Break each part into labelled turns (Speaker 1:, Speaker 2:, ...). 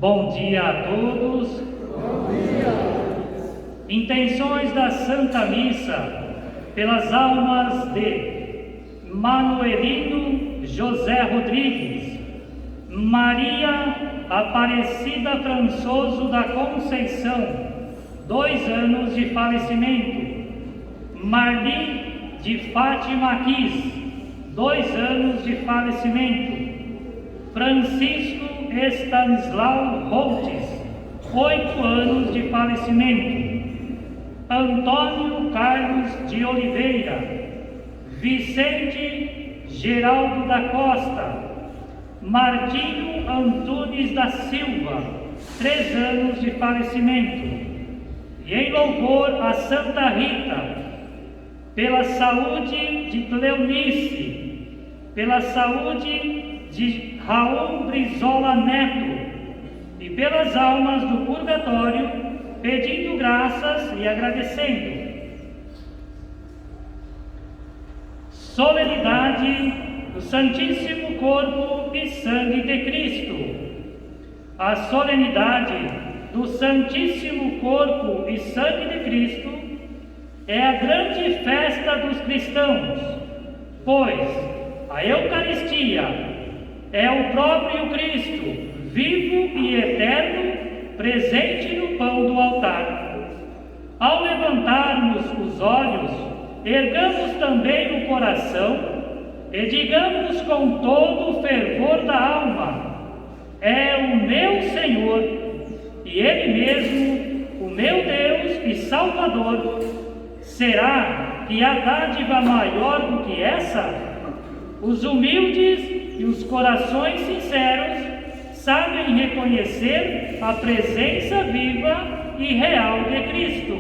Speaker 1: Bom dia a todos.
Speaker 2: Bom dia.
Speaker 1: Intenções da Santa Missa pelas almas de Manuelino José Rodrigues, Maria Aparecida Françoso da Conceição, 2 anos de falecimento. Marli de Fátima Quis, 2 anos de falecimento. Francisco Estanislau Holtes, 8 anos de falecimento. Antônio Carlos de Oliveira, Vicente Geraldo da Costa, Martinho Antunes da Silva, 3 anos de falecimento. E em louvor a Santa Rita, pela saúde de Cleonice, pela saúde de Raul Brizola Neto e pelas almas do purgatório, pedindo graças e agradecendo. Solenidade do Santíssimo Corpo e Sangue de Cristo. A solenidade do Santíssimo Corpo e Sangue de Cristo é a grande festa dos cristãos, pois a Eucaristia é o próprio Cristo, vivo e eterno, presente no pão do altar. Ao levantarmos os olhos, ergamos também o coração e digamos com todo o fervor da alma: é o meu Senhor, e Ele mesmo, o meu Deus e Salvador. Será que há dádiva maior do que essa? Os humildes e os corações sinceros sabem reconhecer a presença viva e real de Cristo.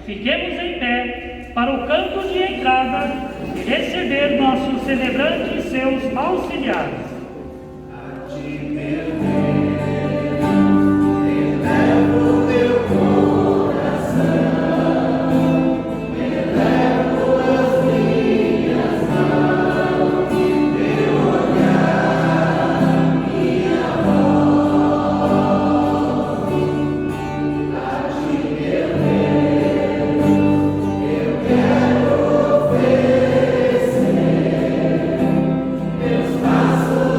Speaker 1: Fiquemos em pé para o canto de entrada e receber nossos celebrantes e seus auxiliares.
Speaker 2: A ti, meu Deus, elevo meu coração. Passo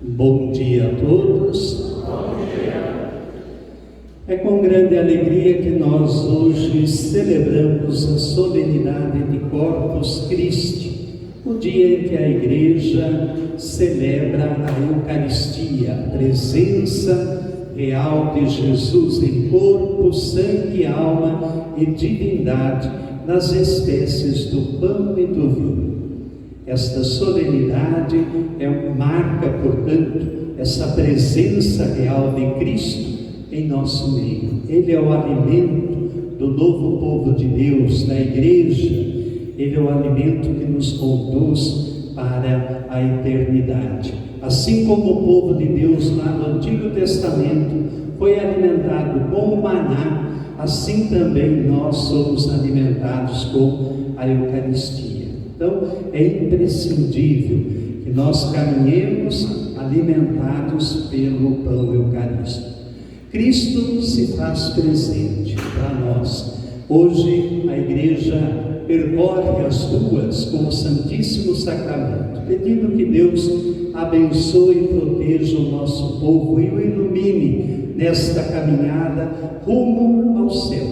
Speaker 3: Bom dia a todos.
Speaker 2: Bom dia.
Speaker 3: É com grande alegria que nós hoje celebramos a solenidade de Corpus Christi, o dia em que a Igreja celebra a Eucaristia, a presença real de Jesus em corpo, sangue, alma e divindade nas espécies do pão e do vinho. Esta solenidade marca, portanto, essa presença real de Cristo em nosso meio. Ele é o alimento do novo povo de Deus, da Igreja. Ele é o alimento que nos conduz para a eternidade. Assim como o povo de Deus lá no Antigo Testamento foi alimentado com o maná, assim também nós somos alimentados com a Eucaristia. Então, é imprescindível que nós caminhemos alimentados pelo pão eucarístico. Cristo se faz presente para nós. Hoje a Igreja percorre as ruas com o Santíssimo Sacramento, pedindo que Deus abençoe e proteja o nosso povo e o ilumine nesta caminhada rumo ao céu.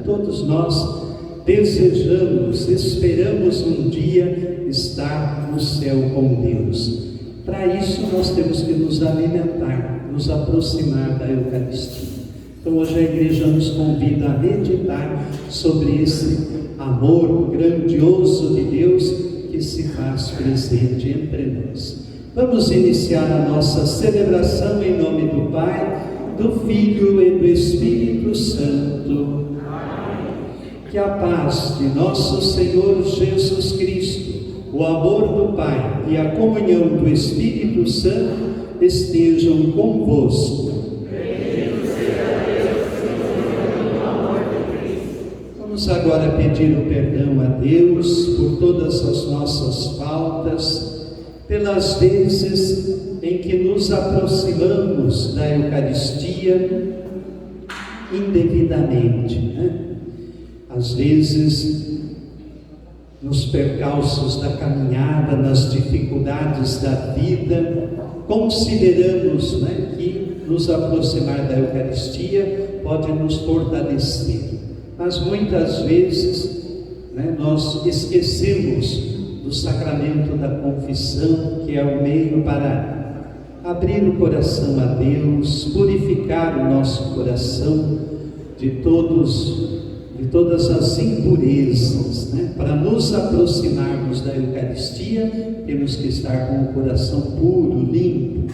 Speaker 3: Todos nós desejamos, esperamos um dia estar no céu com Deus. Para isso nós temos que nos alimentar, nos aproximar da Eucaristia. Então hoje a Igreja nos convida a meditar sobre esse amor grandioso de Deus que se faz presente entre nós. Vamos iniciar a nossa celebração em nome do Pai, do Filho e do Espírito Santo. Que a paz de nosso Senhor Jesus Cristo, o amor do Pai e a comunhão do Espírito Santo estejam convosco. Vamos agora pedir o perdão a Deus por todas as nossas faltas, pelas vezes em que nos aproximamos da Eucaristia indevidamente, Às vezes, nos percalços da caminhada, nas dificuldades da vida, consideramos que nos aproximar da Eucaristia pode nos fortalecer. Mas muitas vezes nós esquecemos do sacramento da confissão, que é o meio para abrir o coração a Deus, purificar o nosso coração de todas as impurezas. Para nos aproximarmos da Eucaristia, temos que estar com o coração puro, limpo.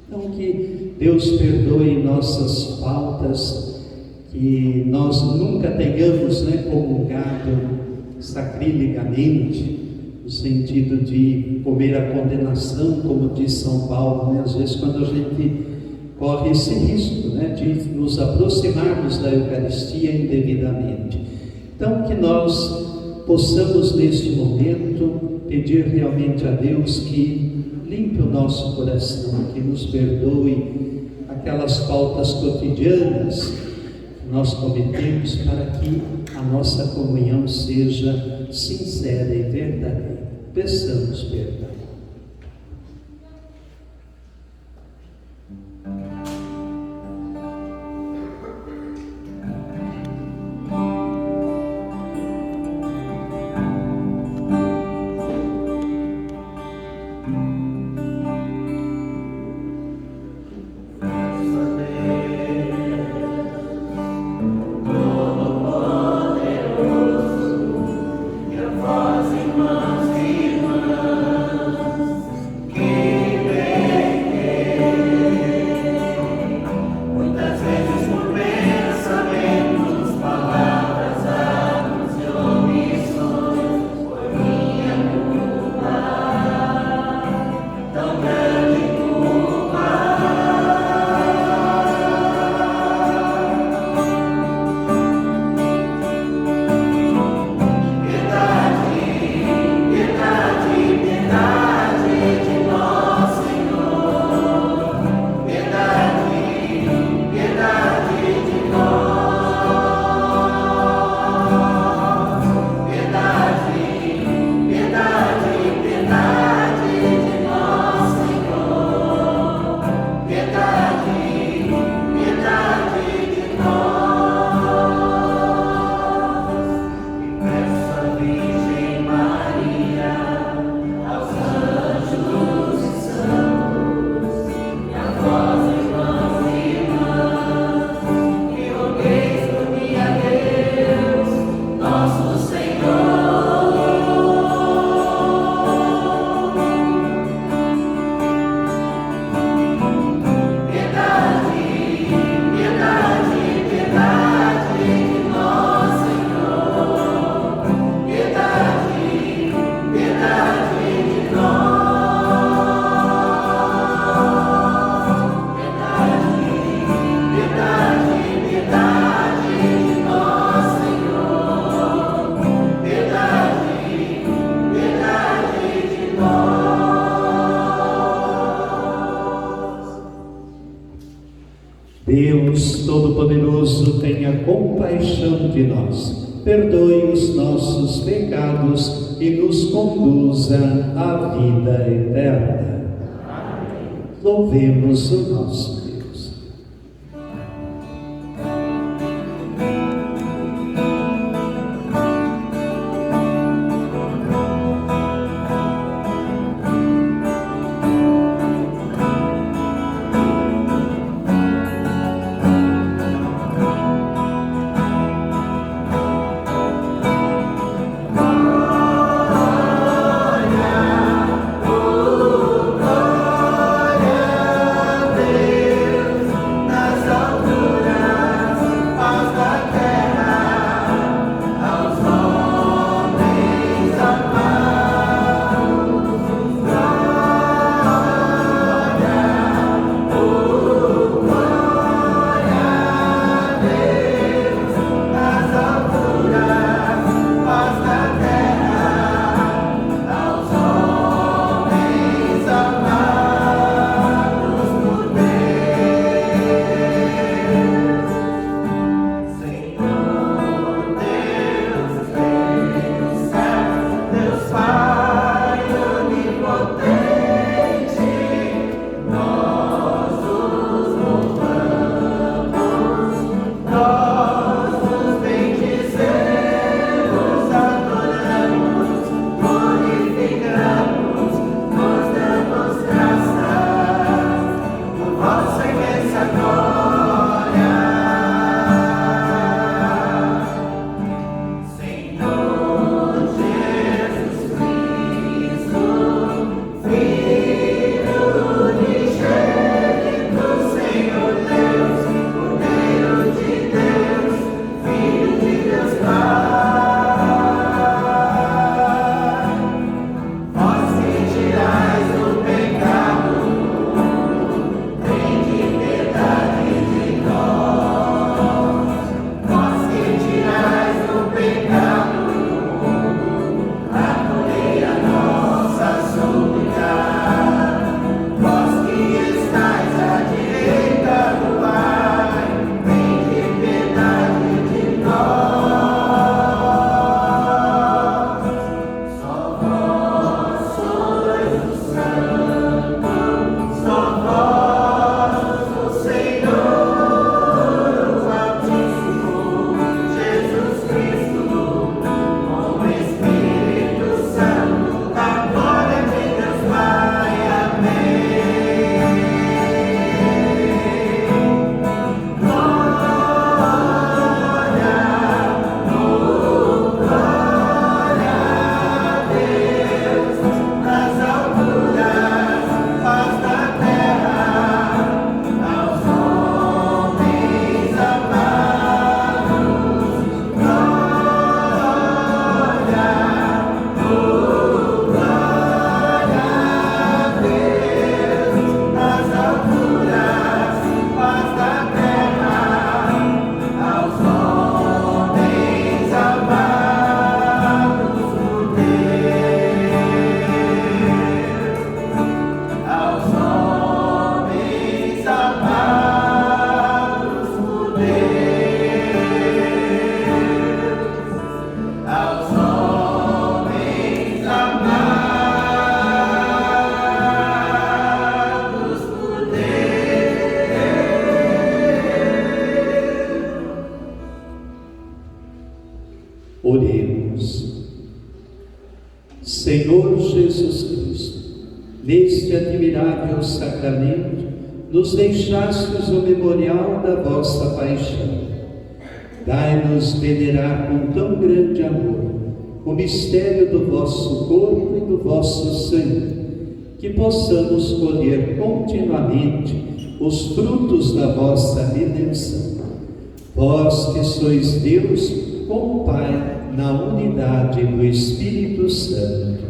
Speaker 3: Então que Deus perdoe nossas faltas, que nós nunca tenhamos comungado sacrilegamente, no sentido de comer a condenação, como diz São Paulo, às vezes quando a gente corre esse risco de nos aproximarmos da Eucaristia indevidamente. Então que nós possamos neste momento pedir realmente a Deus que limpe o nosso coração, que nos perdoe aquelas faltas cotidianas que nós cometemos, para que a nossa comunhão seja sincera e verdadeira. Peçamos perdão. Todo-Poderoso, tenha compaixão de nós, perdoe os nossos pecados e nos conduza à vida eterna. Amém. Louvemos o nosso Deus. Oremos. Senhor Jesus Cristo, neste admirável sacramento, nos deixastes o memorial da vossa paixão. Dai-nos venerar com tão grande amor o mistério do vosso corpo e do vosso sangue, que possamos colher continuamente os frutos da vossa redenção. Vós que sois Deus com o Pai, na unidade do Espírito Santo.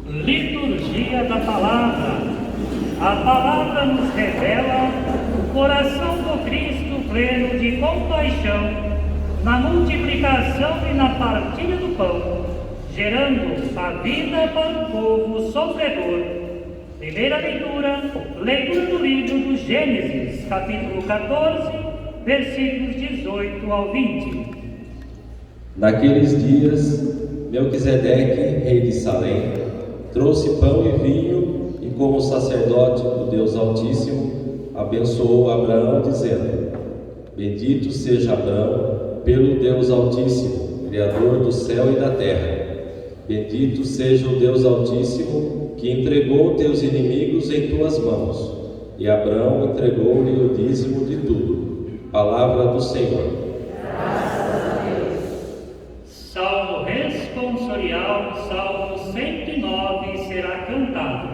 Speaker 1: Liturgia da Palavra. A Palavra nos revela o coração do Cristo pleno de compaixão, na multiplicação e na partilha do pão, gerando a vida para o povo sofredor. Primeira leitura do livro do Gênesis, capítulo 14, versículos 18 ao 20.
Speaker 4: Naqueles dias, Melquisedeque, rei de Salém, trouxe pão e vinho e, como sacerdote do Deus Altíssimo, abençoou Abraão, dizendo: Bendito seja Abraão pelo Deus Altíssimo, Criador do céu e da terra. Bendito seja o Deus Altíssimo, que entregou teus inimigos em tuas mãos. E Abraão entregou-lhe o dízimo de tudo. Palavra do Senhor.
Speaker 1: Salmo responsorial, Salmo 109, será cantado.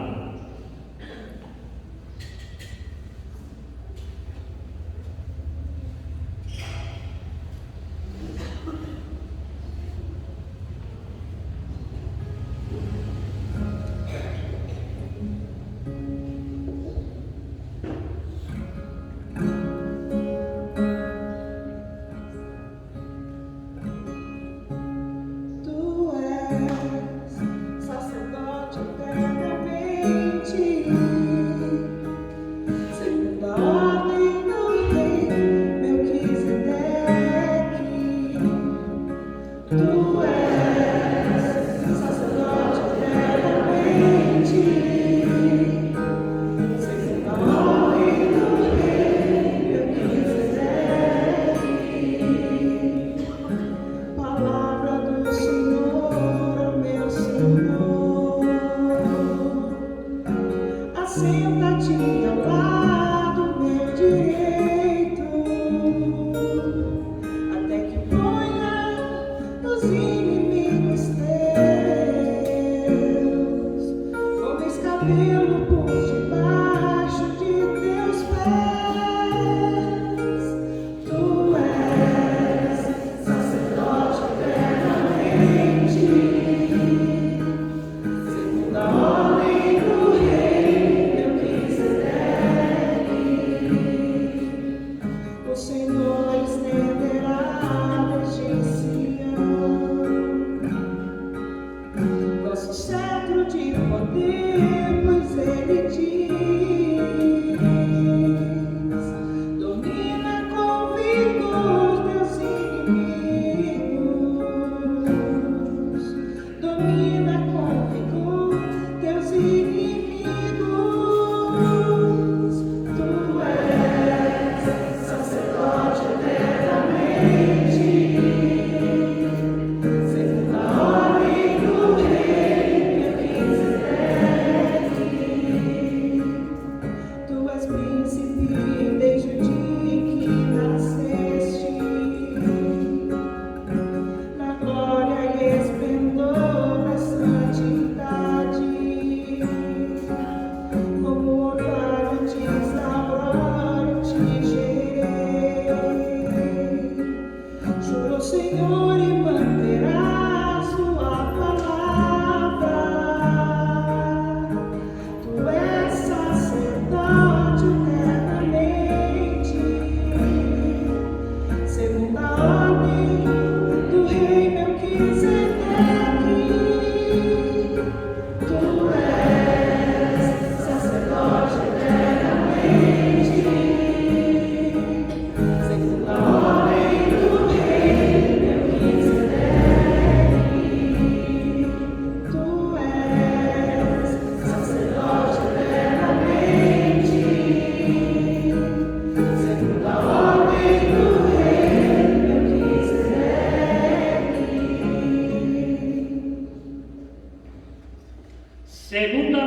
Speaker 1: Segunda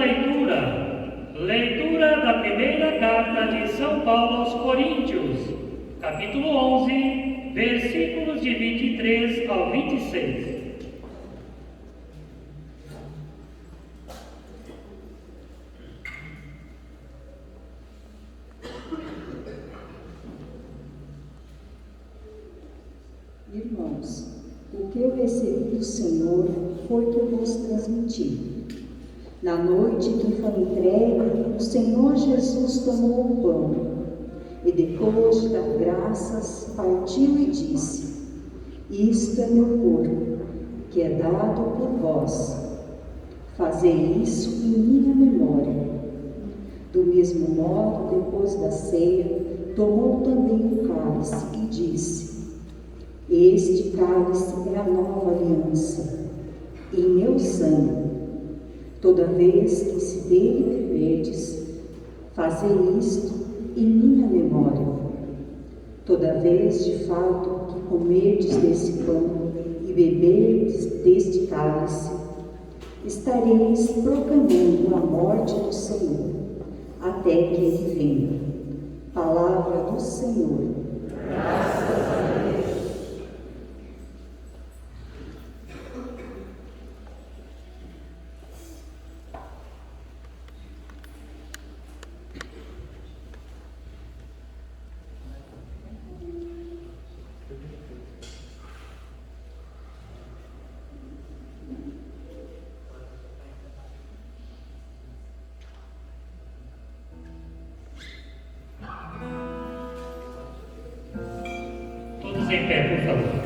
Speaker 1: leitura da primeira carta de São Paulo aos Coríntios, capítulo 11, versículos de 23 ao 26.
Speaker 5: Irmãos, o que eu recebi do Senhor foi que eu vos transmiti. Na noite que foi entregue, o Senhor Jesus tomou o pão e, depois de dar graças, partiu e disse: Isto é meu corpo, que é dado por vós. Fazei isso em minha memória. Do mesmo modo, depois da ceia, tomou também o cálice e disse: Este cálice é a nova aliança, em meu sangue. Toda vez que se dele beberdes, fazei isto em minha memória. Toda vez, de fato, que comerdes desse pão e beberdes deste cálice, estareis proclamando a morte do Senhor, até que ele venha. Palavra do Senhor.
Speaker 2: Graças a Deus.
Speaker 1: Todos em pé, por favor.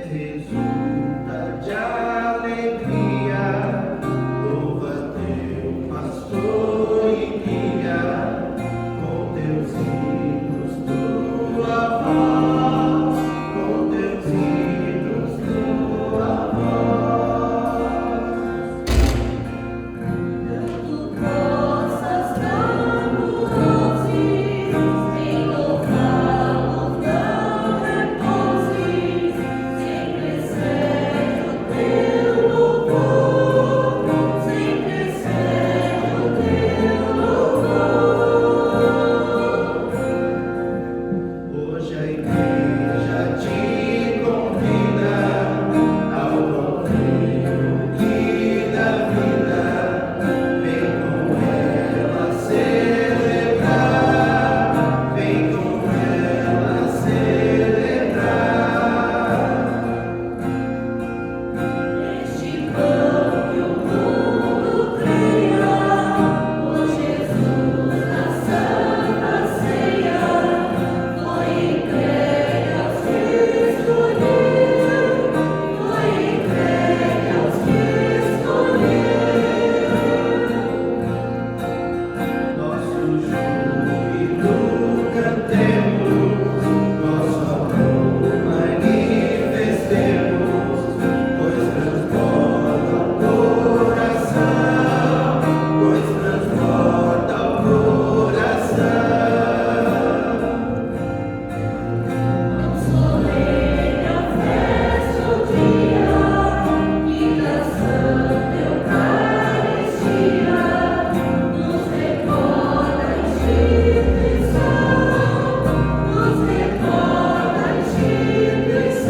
Speaker 2: Resulta de alegria, louva teu pastor e guia, com teus hinos tua voz, com teus hinos tua voz.
Speaker 6: Tu possas dar-nos em louvá-lo, não repouses, sempre excede o teu louvor, sempre excede o teu louvor.
Speaker 2: Hoje a igreja te convida ao convívio que dá vida. Vem com ela celebrar, vem com ela celebrar.
Speaker 6: Este pão que o mundo cria, por Jesus na Santa Ceia, foi entregue aos que escolheu, foi entregue aos que escolheu.
Speaker 2: Nosso júbilo cantemos, nosso amor manifestemos, pois transborda o coração, pois transborda o coração.
Speaker 6: Solene a festa o dia, que da Santa Eucaristia nos recorda a instituição, nos recorda a instituição.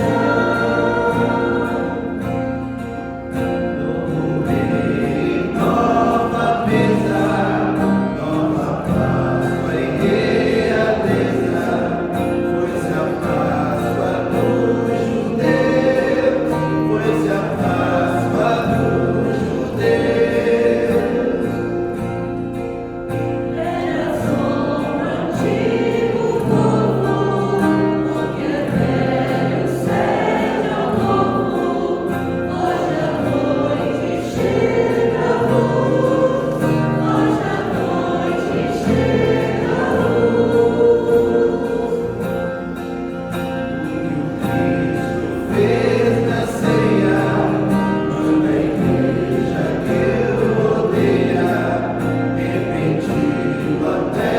Speaker 2: Novo rei, nova mesa, nova Páscoa e realeza, foi-se a Páscoa dos judeus, foi-se a Páscoa dos judeus.
Speaker 6: Era sombra antigo novo, o que é velho cede ao novo. Hoje à noite chega a luz, hoje à noite chega a luz.
Speaker 2: Cristo fez na ceia, manda a igreja que o rodeia, repetindo até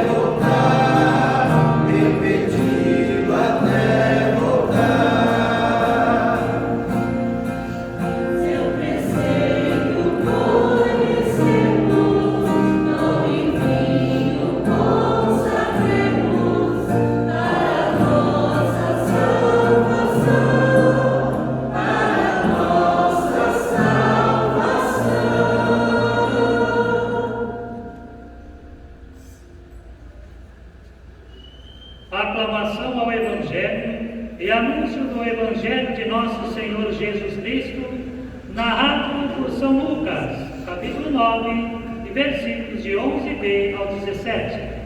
Speaker 2: voltar, repetindo até voltar.
Speaker 6: Seu preceito conhecemos, não em vinho consagremos, para a nossa salvação, para a nossa salvação.
Speaker 1: Aclamação ao Evangelho e anúncio do Evangelho de nosso Senhor Jesus Cristo, narrado por São Lucas, capítulo 9, e versículos de 11b ao 17.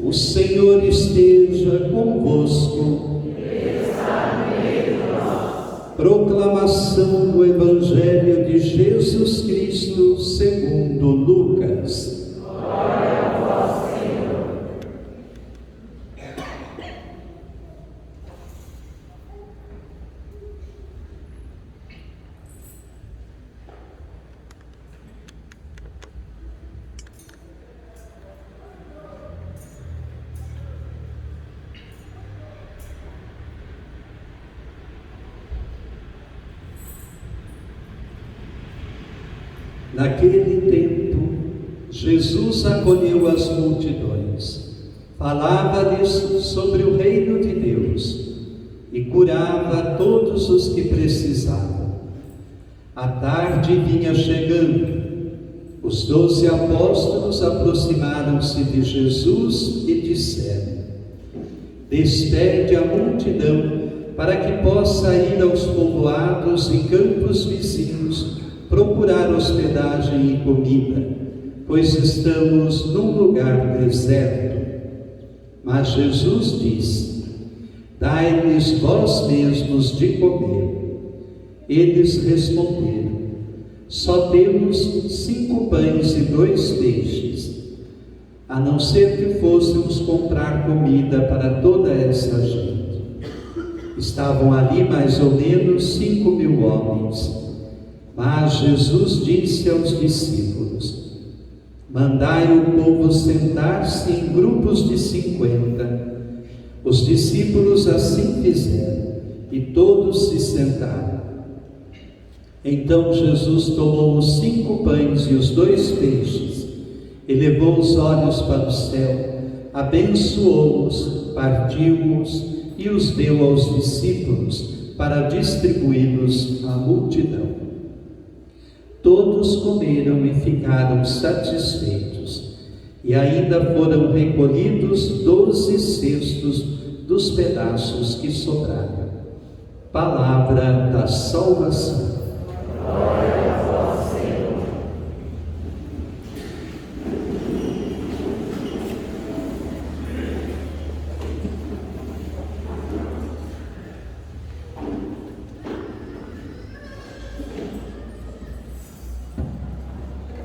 Speaker 3: O Senhor esteja convosco. Proclamação do Evangelho de Jesus Cristo segundo Lucas.
Speaker 6: Glória a vós, Senhor.
Speaker 3: Naquele tempo, Jesus acolheu as multidões, falava-lhes sobre o reino de Deus e curava todos os que precisavam. A tarde vinha chegando. Os 12 apóstolos aproximaram-se de Jesus e disseram: despede a multidão para que possa ir aos povoados e campos vizinhos procurar hospedagem e comida, pois estamos num lugar deserto. Mas Jesus disse: dai-lhes vós mesmos de comer. Eles responderam: só temos 5 pães e 2 peixes, a não ser que fôssemos comprar comida para toda essa gente. Estavam ali mais ou menos 5.000 homens. Mas Jesus disse aos discípulos: mandai o povo sentar-se em grupos de 50. Os discípulos assim fizeram, e todos se sentaram. Então Jesus tomou os 5 pães e os 2 peixes, elevou os olhos para o céu, abençoou-os, partiu-os e os deu aos discípulos para distribuí-los à multidão. Todos comeram e ficaram satisfeitos, e ainda foram recolhidos 12 cestos dos pedaços que sobraram. Palavra da salvação.
Speaker 6: Glória a vós, Senhor.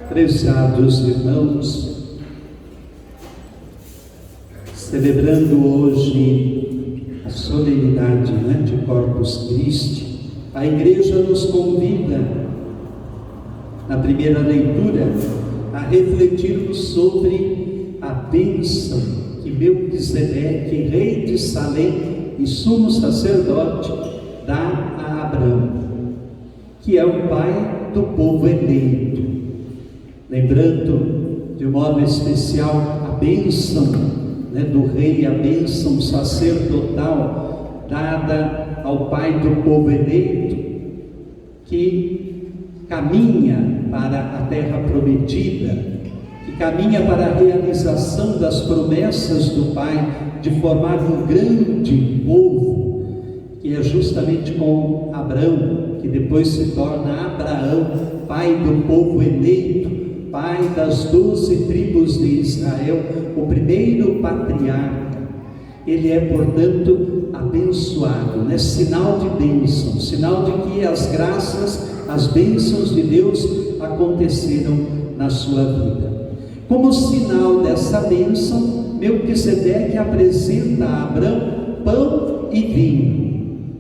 Speaker 3: Prezados irmãos, celebrando hoje a solenidade de Corpus Christi, a Igreja nos convida, na primeira leitura, a refletirmos sobre a bênção que Melquisedeque, rei de Salém e sumo sacerdote, dá a Abraão, que é o pai do povo eleito. Lembrando de modo especial a bênção, né, do rei, a bênção sacerdotal dada ao pai do povo eleito, que caminha para a terra prometida, que caminha para a realização das promessas do Pai de formar um grande povo, que é justamente com Abrão, que depois se torna Abraão, pai do povo eleito, pai das 12 tribos de Israel, o primeiro patriarca. Ele é, portanto, abençoado, né? Sinal de bênção, sinal de que as graças, as bênçãos de Deus aconteceram na sua vida. Como sinal dessa bênção, Melquisedeque apresenta a Abrão pão e vinho.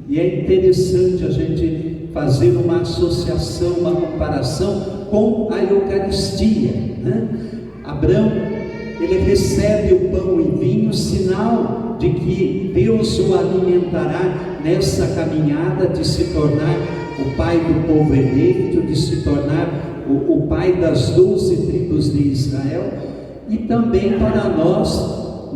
Speaker 3: E é interessante a gente fazer uma associação, uma comparação com a Eucaristia, né? Abrão, ele recebe o pão e vinho, sinal de que Deus o alimentará nessa caminhada de se tornar o pai do povo eleito, de se tornar o pai das 12 tribos de Israel. E também para nós,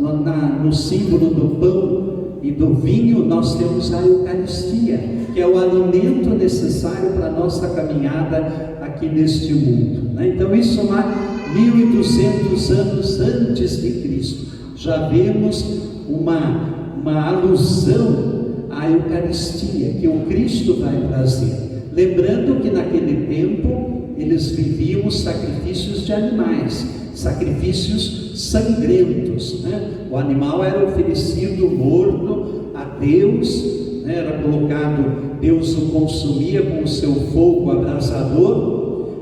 Speaker 3: no símbolo do pão e do vinho, nós temos a Eucaristia, que é o alimento necessário para a nossa caminhada aqui neste mundo, né? Então isso lá 1200 anos antes de Cristo, já vemos uma alusão à Eucaristia que o Cristo vai trazer. Lembrando que naquele tempo eles viviam os sacrifícios de animais, sacrifícios sangrentos, né? O animal era oferecido morto a Deus, né? Era colocado, Deus o consumia com o seu fogo abrasador,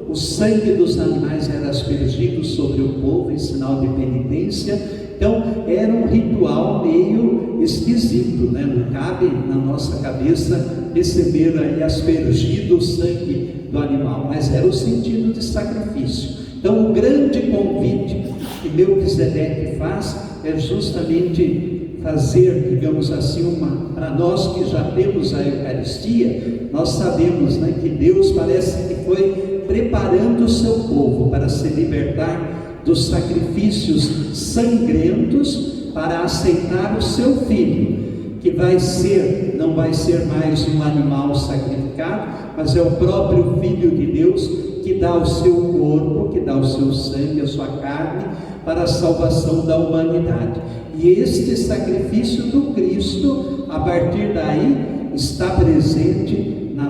Speaker 3: o sangue dos animais era aspergido sobre o povo em sinal de penitência. Então era um ritual meio esquisito, né? Não cabe na nossa cabeça receber aí aspergido o sangue do animal, mas era o sentido de sacrifício. Então o grande convite que Melquisedeque faz é justamente fazer, digamos assim, para nós que já temos a Eucaristia, nós sabemos, né, que Deus parece que foi preparando o seu povo para se libertar dos sacrifícios sangrentos para aceitar o seu filho, que não vai ser mais um animal sacrificado, mas é o próprio Filho de Deus que dá o seu corpo, que dá o seu sangue, a sua carne, para a salvação da humanidade. E este sacrifício do Cristo, a partir daí, está presente na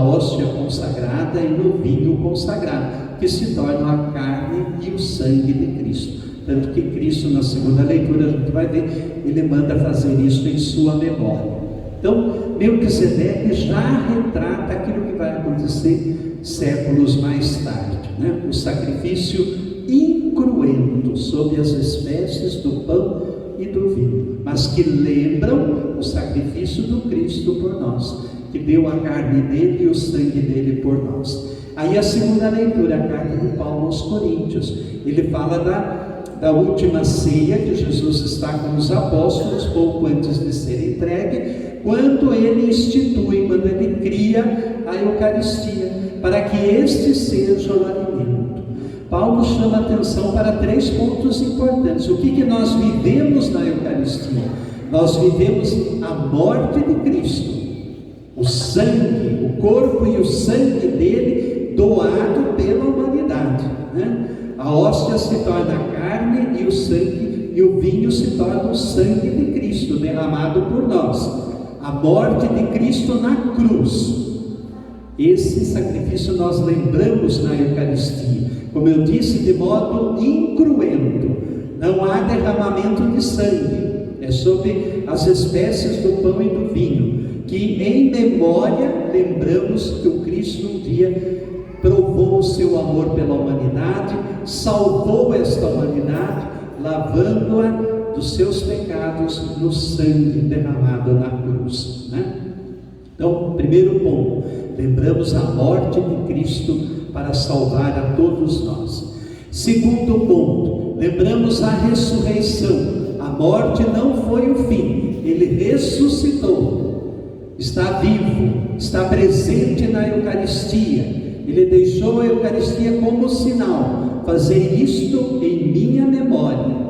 Speaker 3: hóstia consagrada e no vinho consagrado, que se tornam a carne e o sangue de Cristo. Tanto que Cristo, na segunda leitura, a gente vai ver, ele manda fazer isso em sua memória. Então, Melquisedeque já retrata aquilo que vai acontecer séculos mais tarde, né? O sacrifício incruento sobre as espécies do pão e do vinho, mas que lembram o sacrifício do Cristo por nós, que deu a carne dele e o sangue dele por nós. Aí a segunda leitura, a carta de Paulo aos Coríntios, ele fala da última ceia que Jesus está com os apóstolos pouco antes de ser entregue, quando ele institui, quando ele cria a Eucaristia, para que este seja o alimento. Paulo chama atenção para 3 pontos importantes. O que nós vivemos na Eucaristia? Nós vivemos a morte de Cristo, o sangue, o corpo e o sangue dele doado pela humanidade, né? A hóstia se torna a carne e o sangue, e o vinho se torna o sangue de Cristo derramado por nós. A morte de Cristo na cruz. Esse sacrifício nós lembramos na Eucaristia, como eu disse, de modo incruento. Não há derramamento de sangue, é sobre as espécies do pão e do vinho, que em memória lembramos que o Cristo um dia provou o seu amor pela humanidade, salvou esta humanidade, lavando-a dos seus pecados no sangue derramado na cruz, né? Então, primeiro ponto, lembramos a morte de Cristo para salvar a todos nós. Segundo ponto, lembramos a ressurreição. A morte não foi o fim, ele ressuscitou, está vivo, está presente na Eucaristia. Ele deixou a Eucaristia como sinal: fazer isto em minha memória.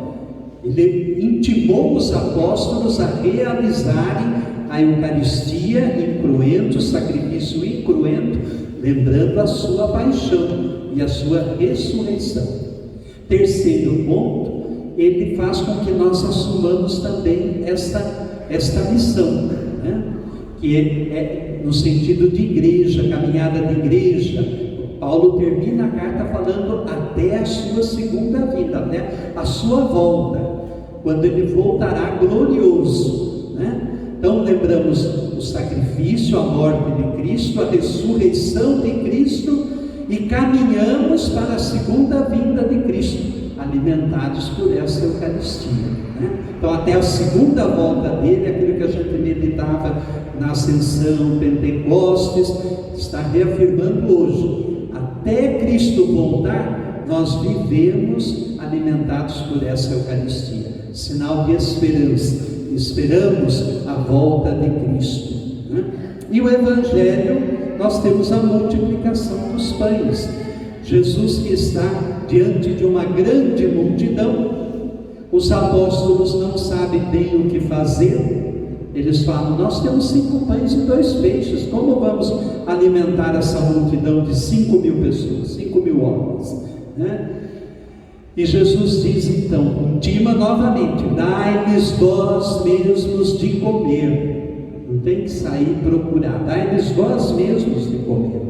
Speaker 3: Ele intimou os apóstolos a realizarem a Eucaristia incruento, o sacrifício incruento, lembrando a sua paixão e a sua ressurreição. Terceiro ponto, ele faz com que nós assumamos também esta missão, né? Que é no sentido de igreja, caminhada de igreja. Paulo termina a carta falando até a sua segunda vinda, até a sua volta, quando ele voltará glorioso, né? Então lembramos o sacrifício, a morte de Cristo, a ressurreição de Cristo, e caminhamos para a segunda vinda de Cristo, alimentados por essa Eucaristia, né? Então até a segunda volta dele, aquilo que a gente meditava na Ascensão, Pentecostes, está reafirmando hoje. Até Cristo voltar, nós vivemos alimentados por essa Eucaristia, sinal de esperança. Esperamos a volta de Cristo, né? E o Evangelho, nós temos a multiplicação dos pães. Jesus que está diante de uma grande multidão, os apóstolos não sabem bem o que fazer. Eles falam: nós temos 5 pães e 2 peixes, como vamos alimentar essa multidão de 5.000 pessoas, 5.000 homens, né? E Jesus diz então, intima novamente: dai-lhes vós mesmos de comer. Não tem que sair procurar, dai-lhes vós mesmos de comer.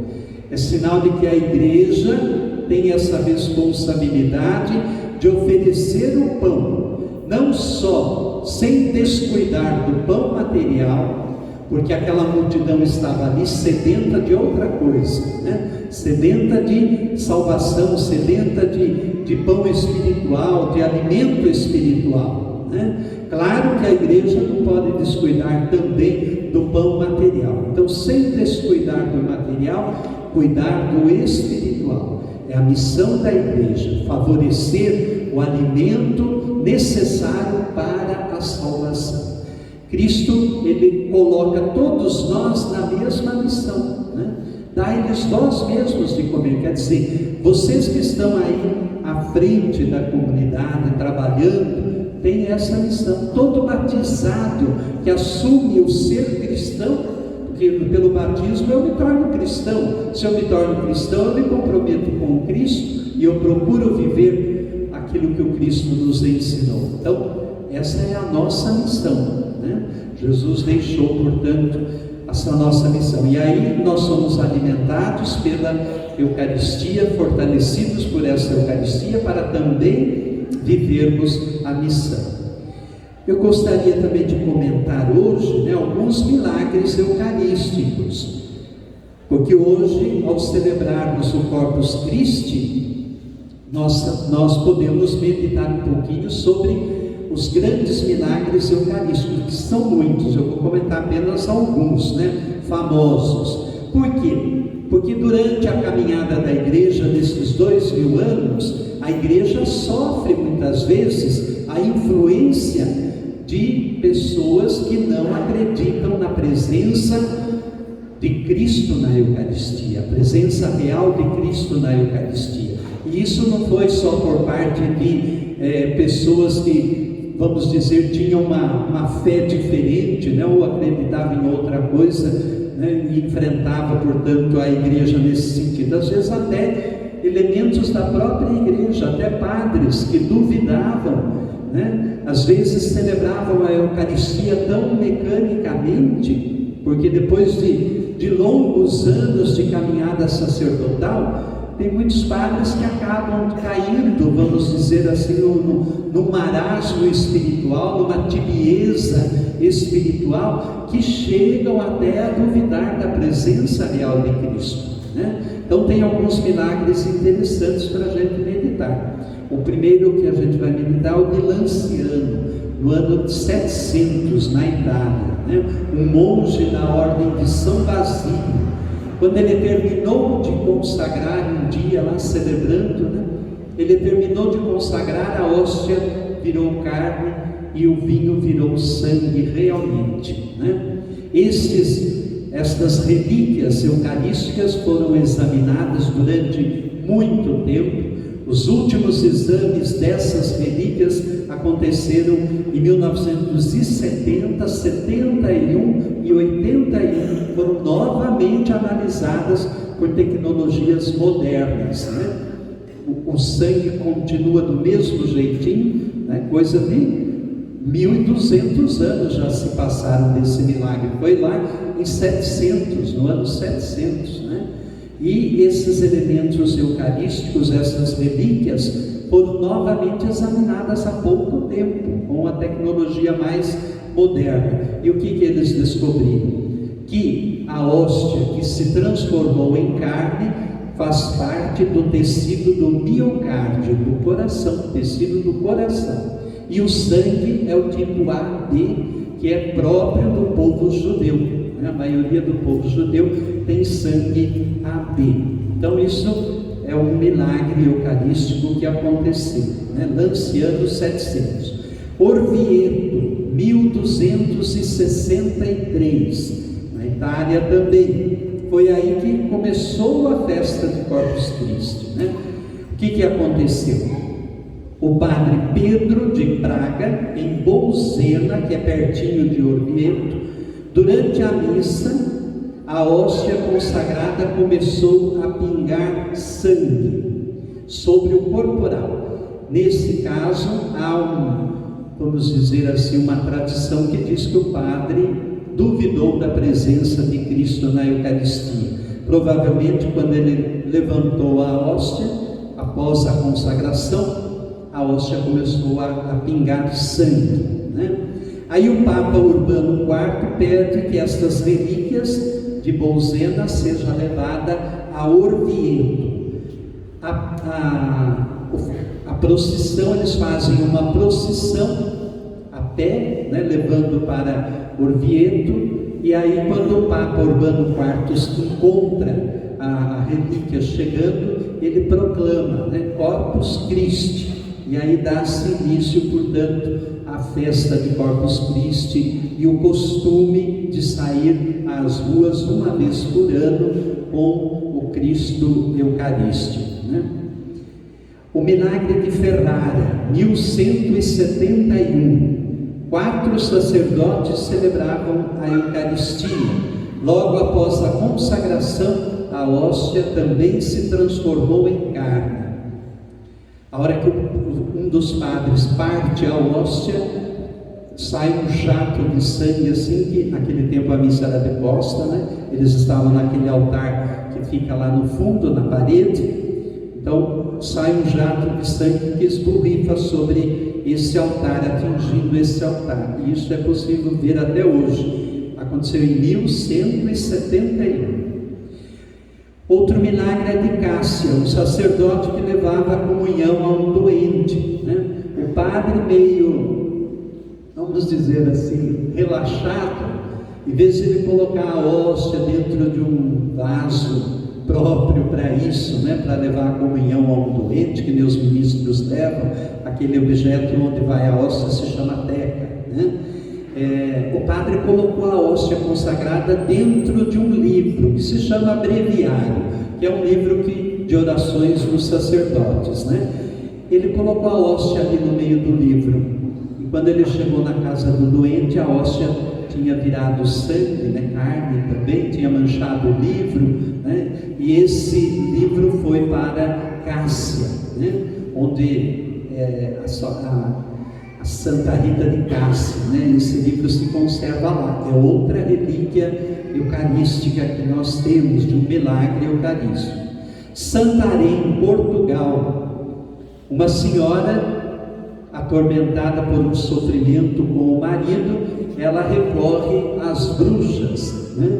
Speaker 3: É sinal de que a igreja tem essa responsabilidade de oferecer o pão, não só sem descuidar do pão material, porque aquela multidão estava ali sedenta de outra coisa, né? Sedenta de salvação, sedenta de pão espiritual, de alimento espiritual, né? Claro que a igreja não pode descuidar também do pão material. Então, sem descuidar do material, cuidar do espiritual. É a missão da igreja, favorecer o alimento necessário para a salvação. Cristo, ele coloca todos nós na mesma missão, né? Dai-lhes vós mesmos de comer. Quer dizer, vocês que estão aí à frente da comunidade, trabalhando, têm essa missão. Todo batizado que assume o ser cristão, porque pelo batismo eu me torno cristão. Se eu me torno cristão, eu me comprometo com Cristo e eu procuro viver aquilo que o Cristo nos ensinou. Então, essa é a nossa missão, né? Jesus deixou, portanto, essa nossa missão. E aí nós somos alimentados pela Eucaristia, fortalecidos por essa Eucaristia, para também vivermos a missão. Eu gostaria também de comentar hoje, né, alguns milagres eucarísticos, porque hoje, ao celebrarmos o Corpus Christi, nós podemos meditar um pouquinho sobre os grandes milagres eucarísticos, que são muitos. Eu vou comentar apenas alguns, né, famosos. Por quê? Porque durante a caminhada da igreja, nesses 2000 anos, a igreja sofre muitas vezes a influência de pessoas que não acreditam na presença de Cristo na Eucaristia, a presença real de Cristo na Eucaristia. E isso não foi só por parte de pessoas que, vamos dizer, tinham uma fé diferente, né, ou acreditavam em outra coisa, né, e enfrentava, portanto, a igreja nesse sentido. Às vezes até elementos da própria igreja, até padres que duvidavam, né, às vezes celebravam a Eucaristia tão mecanicamente, porque depois de longos anos de caminhada sacerdotal, tem muitos padres que acabam caindo, vamos dizer assim, num marasmo espiritual, numa tibieza espiritual, que chegam até a duvidar da presença real de Cristo, né? Então tem alguns milagres interessantes para a gente meditar. O primeiro que a gente vai meditar é o de Lanciano, no ano de 700, na Itália, né? Um monge da ordem de São Basílio. Quando ele terminou de consagrar um dia lá celebrando, né? Ele terminou de consagrar, a hóstia virou carne e o vinho virou sangue realmente, né? Estes estas relíquias eucarísticas foram examinadas durante muito tempo. Os últimos exames dessas relíquias aconteceram em 1970, 71 e 81, foram novamente analisadas por tecnologias modernas, né? O sangue continua do mesmo jeitinho, né? Coisa de 1.200 anos já se passaram desse milagre. Foi lá em 700, no ano 700, né? E esses elementos eucarísticos, essas relíquias, foram novamente examinadas há pouco tempo, com a tecnologia mais moderna. E o que eles descobriram? Que a hóstia que se transformou em carne faz parte do tecido do miocárdio, do coração, tecido do coração. E o sangue é o tipo AB, que é próprio do povo judeu. A maioria do povo judeu tem sangue AB. Então isso é um milagre eucarístico que aconteceu, né? Lanciano 700. Orvieto, 1263, na Itália também. Foi aí que começou a festa de Corpus Christi, né? O que aconteceu? O padre Pedro de Praga, em Bolsena, que é pertinho de Orvieto, durante a missa, a hóstia consagrada começou a pingar sangue sobre o corporal. Nesse caso, há vamos dizer assim, uma tradição que diz que o padre duvidou da presença de Cristo na Eucaristia. Provavelmente, quando ele levantou a hóstia, após a consagração, a hóstia começou a pingar sangue, né? Aí o Papa Urbano IV pede que estas relíquias de Bolsena sejam levadas a Orvieto. A procissão, eles fazem uma procissão a pé, né, levando para Orvieto, e aí quando o Papa Urbano IV encontra a relíquia chegando, ele proclama, né, Corpus Christi, e aí dá-se início, portanto, a festa de Corpus Christi e o costume de sair às ruas uma vez por ano com o Cristo Eucarístico, né? O milagre de Ferrara, 1171, 4 sacerdotes celebravam a Eucaristia. Logo após a consagração, a hóstia também se transformou em carne. A hora que um dos padres parte a hóstia, sai um jato de sangue, assim, que naquele tempo a missa era deposta, né? Eles estavam naquele altar que fica lá no fundo, na parede. Então sai um jato de sangue que esborrifa sobre esse altar, atingindo esse altar. E isso é possível ver até hoje. Aconteceu em 1171. Outro milagre é de Cássia, um sacerdote que levava a comunhão a um doente, né? O padre, meio, vamos dizer assim, relaxado, em vez de ele colocar a hóstia dentro de um vaso próprio para isso, né? Para levar a comunhão a um doente, que nem os ministros levam, aquele objeto onde vai a hóstia se chama teca, né? O padre colocou a hóstia consagrada dentro de um livro que se chama Breviário, que é um livro de orações dos sacerdotes, né? Ele colocou a hóstia ali no meio do livro, e quando ele chegou na casa do doente, a hóstia tinha virado sangue, né? Carne também, tinha manchado o livro, né? E esse livro foi para Cássia, né? Onde a Santa Rita de Cássia, né? Esse livro se conserva lá. É outra relíquia eucarística que nós temos, de um milagre eucarístico. Santarém, Portugal, uma senhora atormentada por um sofrimento com o marido, ela recorre às bruxas, né?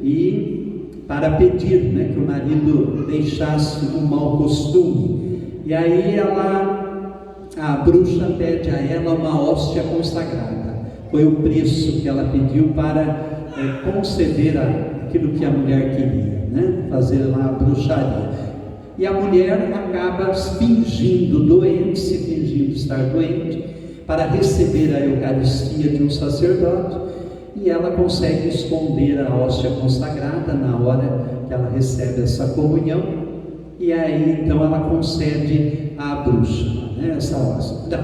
Speaker 3: E para pedir, né, que o marido deixasse um mau costume. E aí a bruxa pede a ela uma hóstia consagrada. Foi o preço que ela pediu para conceder aquilo que a mulher queria, né? Fazer lá a bruxaria. E a mulher acaba fingindo doente, se fingindo estar doente, para receber a Eucaristia de um sacerdote. e ela consegue esconder a hóstia consagrada na hora que ela recebe essa comunhão, e aí então ela concede à bruxa, né, essa hóstia. Então,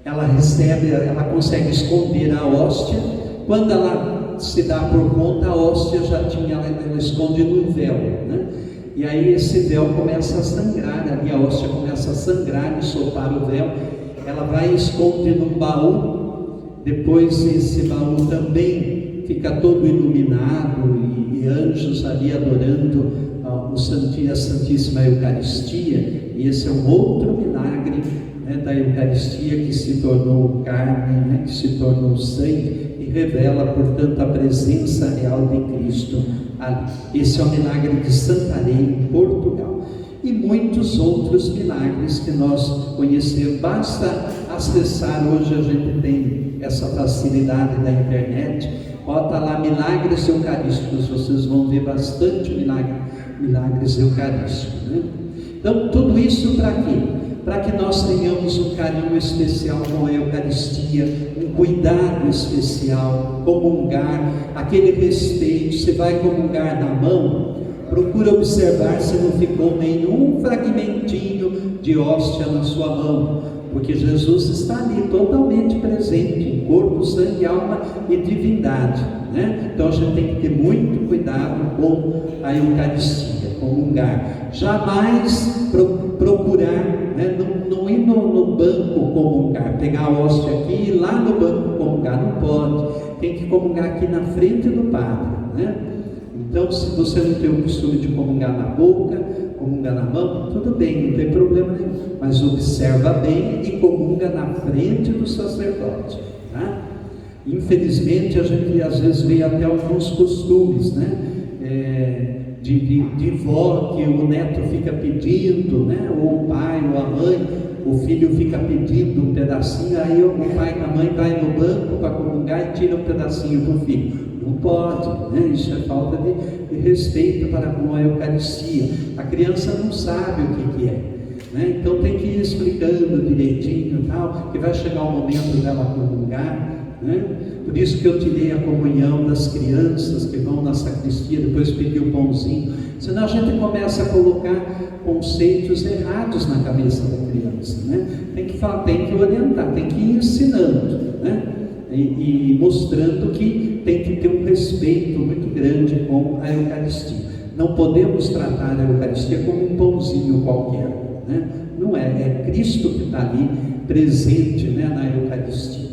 Speaker 3: ela consegue esconder a hóstia. Quando ela se dá por conta, a hóstia ela esconde no véu, né? E aí esse véu começa a sangrar, ali a hóstia começa a sangrar, ensopar o véu. Ela vai e esconde num baú. Depois esse baú também fica todo iluminado e anjos ali adorando a Santíssima Eucaristia. E esse é um outro milagre, né, da Eucaristia, que se tornou carne, né, que se tornou sangue, e revela, portanto, a presença real de Cristo ali. Esse é o milagre de Santarém, em Portugal. E muitos outros milagres que nós conhecemos. Basta acessar, hoje a gente tem essa facilidade da internet, bota lá milagres eucarísticos, vocês vão ver bastante milagres eucarísticos, né? Então, tudo isso para quê? Para que nós tenhamos um carinho especial com a Eucaristia, um cuidado especial, comungar, aquele respeito. Você vai comungar na mão, procura observar se não ficou nenhum fragmentinho de hóstia na sua mão, porque Jesus está ali totalmente presente, em corpo, sangue, alma e divindade, né? Então a gente tem que ter muito cuidado com a Eucaristia, comungar. Jamais procurar, né, não ir no banco comungar, pegar a hóstia aqui e ir lá no banco comungar, não pode. Tem que comungar aqui na frente do padre, né? Então, se você não tem o costume de comungar na boca, comungar na mão, tudo bem, não tem problema nenhum, mas observa bem e comunga na frente do sacerdote, tá? Infelizmente, a gente às vezes vê até alguns costumes, né, de vó, que o neto fica pedindo, né, ou o pai ou a mãe, o filho fica pedindo um pedacinho, aí o pai e a mãe vai no banco para comungar e tira um pedacinho do filho. Não pode, né? Isso é falta de respeito para com a Eucaristia. A criança não sabe o que é, né? Então tem que ir explicando direitinho, tal, que vai chegar o momento dela comungar, né? Por isso que eu tirei a comunhão das crianças que vão na sacristia, depois pedi o pãozinho, senão a gente começa a colocar conceitos errados na cabeça da criança, né? Tem que orientar, tem que ir ensinando, né? E mostrando que tem que ter um respeito muito grande com a Eucaristia. Não podemos tratar a Eucaristia como um pãozinho qualquer, né? Não é Cristo que está ali presente, né, na Eucaristia.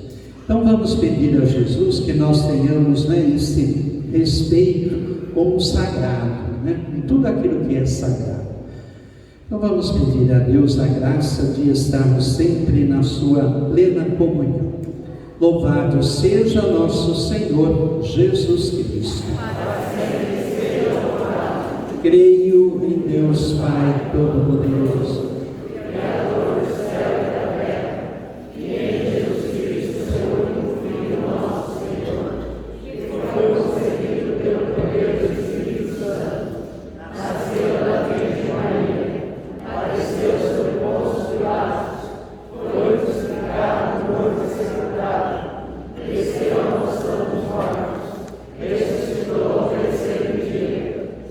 Speaker 3: Então vamos pedir a Jesus que nós tenhamos, né, esse respeito com o sagrado, né, com tudo aquilo que é sagrado. Então vamos pedir a Deus a graça de estarmos sempre na sua plena comunhão. Louvado seja nosso Senhor Jesus Cristo. Creio em Deus Pai Todo-Poderoso,
Speaker 6: Criador do céu e da terra, e em Jesus Cristo, seu único Filho, nosso Senhor, que foi concebido pelo poder do Espírito Santo, nasceu da Virgem Maria, padeceu sob Pôncio Pilatos, foi crucificado, morto e sepultado, desceu à mansão dos mortos, ressuscitou ao terceiro dia,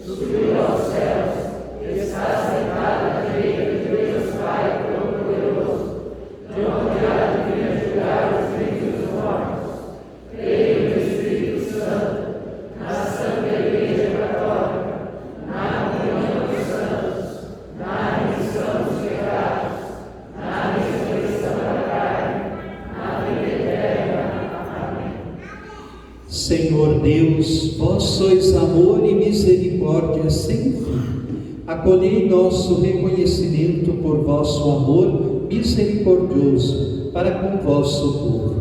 Speaker 6: subiu aos céus, está sentado à direita de Deus Pai Todo-Poderoso, de onde há de vir julgar os vivos e os mortos. Creio no Espírito Santo, na Santa Igreja Católica, na comunhão dos santos, na remissão dos pecados, na ressurreição da carne, na vida eterna. Amém.
Speaker 3: Senhor Deus, vós sois amor e misericórdia sem fim. Acolhei nosso reconhecimento por vosso amor misericordioso para com vosso povo.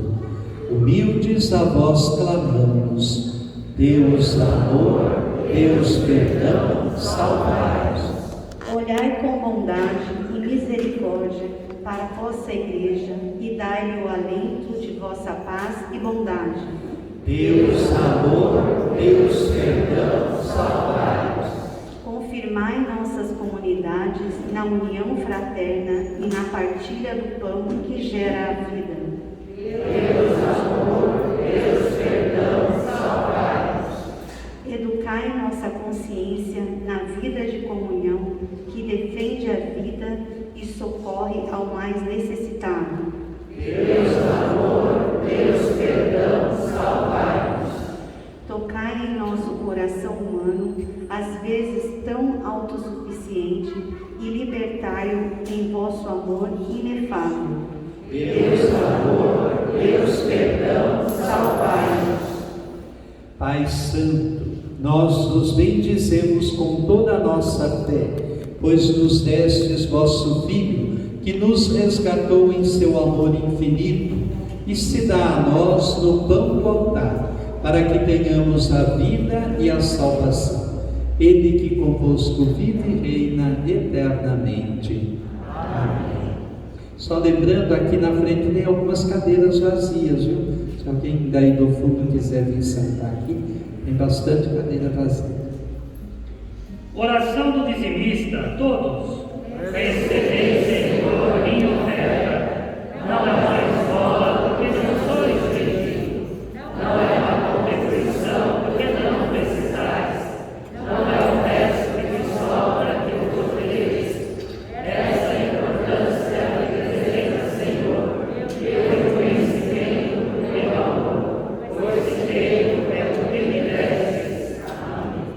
Speaker 3: Humildes a vós clamamos. Deus amor, Deus perdão, salvai-nos.
Speaker 7: Olhai com bondade e misericórdia para a vossa Igreja e dai-lhe o alento de vossa paz e bondade.
Speaker 3: Deus amor, Deus perdão, salvai-nos.
Speaker 7: Confirmai nossas comunidades na união fraterna e na partilha do pão que gera a vida.
Speaker 6: Deus amor, Deus perdão,
Speaker 7: tocai em nossa consciência na vida de comunhão que defende a vida e socorre ao mais necessitado.
Speaker 6: Deus amor, Deus perdão, salvai-nos.
Speaker 7: Tocai em nosso coração humano, às vezes tão autossuficiente, e libertai-o em vosso amor inefável.
Speaker 6: Deus amor, Deus perdão, salvai-nos.
Speaker 3: Pai Santo, nós vos bendizemos com toda a nossa fé, pois nos destes vosso Filho, que nos resgatou em seu amor infinito, e se dá a nós no pão do altar, para que tenhamos a vida e a salvação. Ele que convosco vive e reina eternamente. Amém. Só lembrando, aqui na frente tem algumas cadeiras vazias, viu? Se alguém daí do fundo quiser vir sentar aqui, tem bastante cadeira vazia.
Speaker 1: Oração do dizimista, todos. Recebei, Senhor, minha oferta. Não é uma esmola, porque não sois pedido. Não é uma contribuição, porque não precisais. Não é o resto que me sobra que vos ofereço. Essa importância me deseja, Senhor, pelo conhecimento do teu amor, pois creio pelo que me destes. Amém.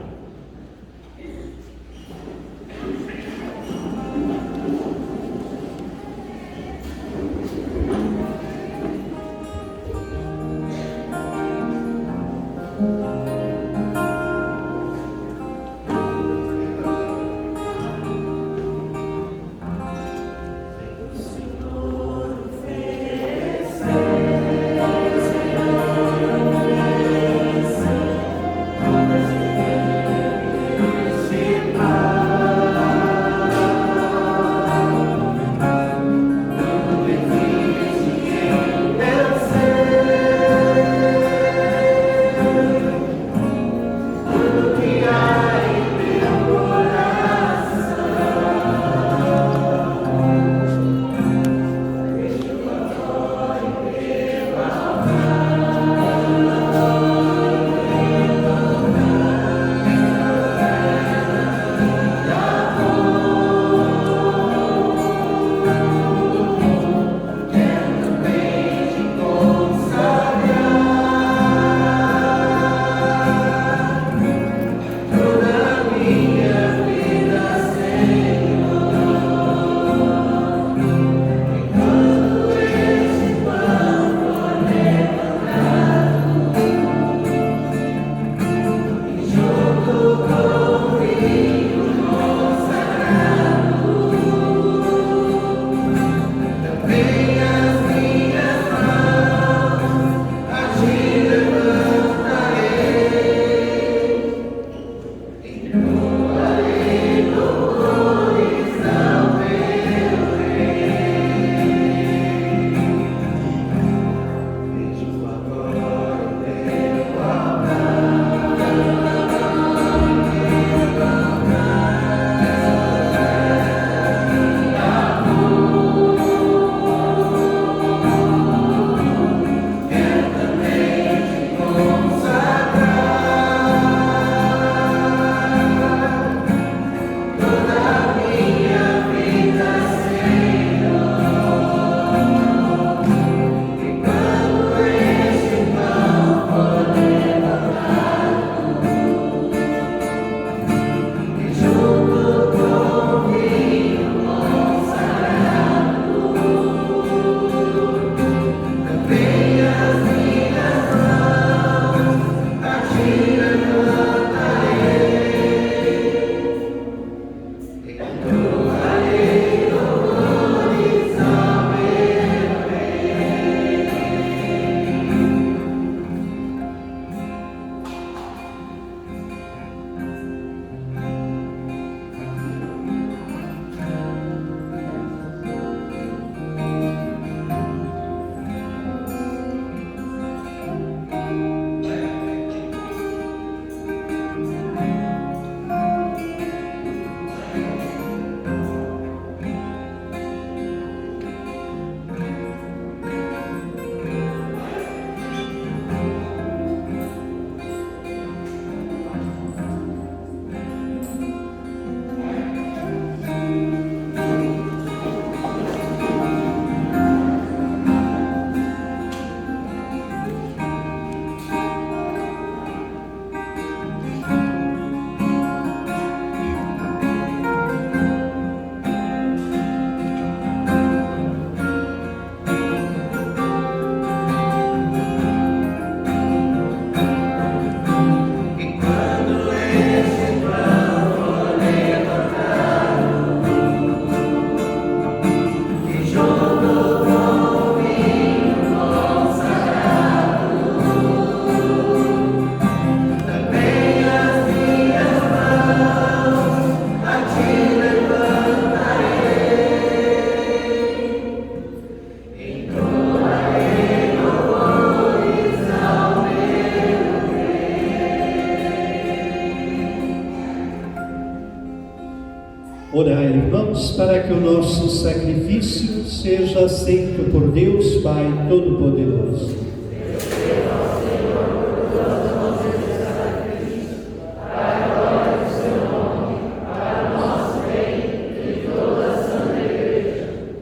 Speaker 3: para que o nosso sacrifício seja aceito por Deus Pai Todo-Poderoso.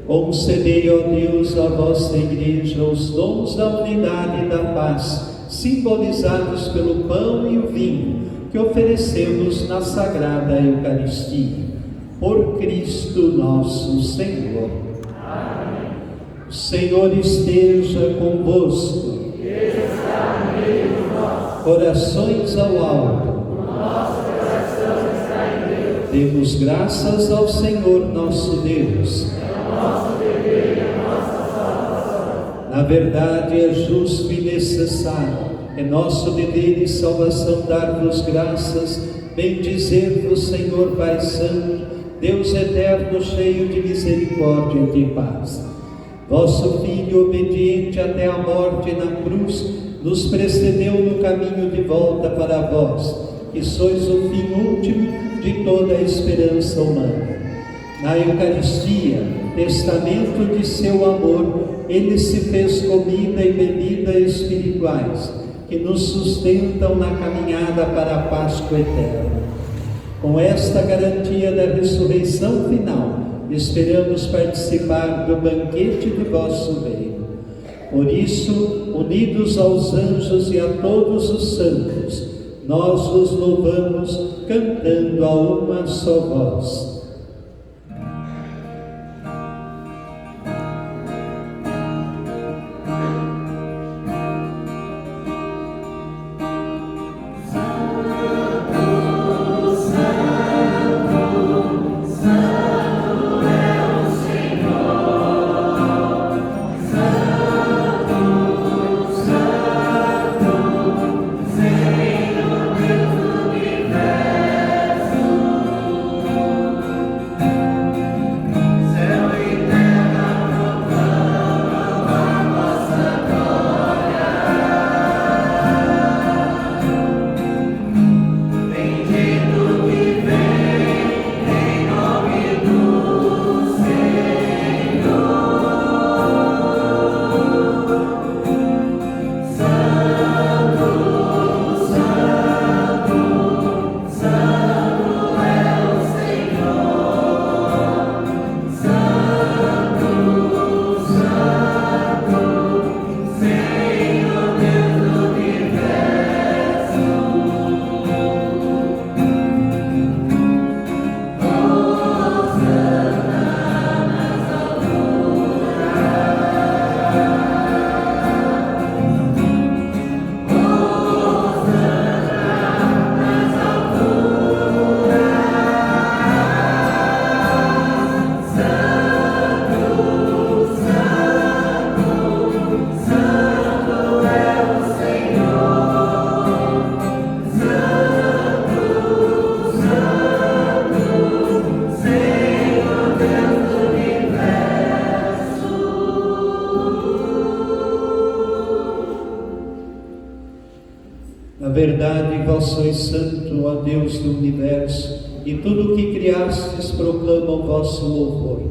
Speaker 3: Concedei, ó Deus, à vossa Igreja os dons da unidade e da paz, simbolizados pelo pão e o vinho que oferecemos na Sagrada Eucaristia. Por Cristo nosso Senhor. Amém. O Senhor esteja convosco. Está no meio de nós. Corações ao alto. O nosso coração está em Deus. Demos graças ao Senhor nosso Deus. Nosso dever e a nossa salvação. Na verdade, é justo e necessário, é nosso dever e salvação dar-vos graças, bendizer-vos, Senhor Pai Santo, Deus eterno, cheio de misericórdia e de paz. Vosso Filho, obediente até a morte na cruz, nos precedeu no caminho de volta para vós, que sois o fim último de toda a esperança humana. Na Eucaristia, testamento de seu amor, ele se fez comida e bebida espirituais, que nos sustentam na caminhada para a Páscoa eterna. Com esta garantia da ressurreição final, esperamos participar do banquete de vosso reino. Por isso, unidos aos anjos e a todos os santos, nós vos louvamos cantando a uma só voz. Na verdade, vós sois santo, ó Deus do universo, e tudo o que criastes proclama o vosso louvor.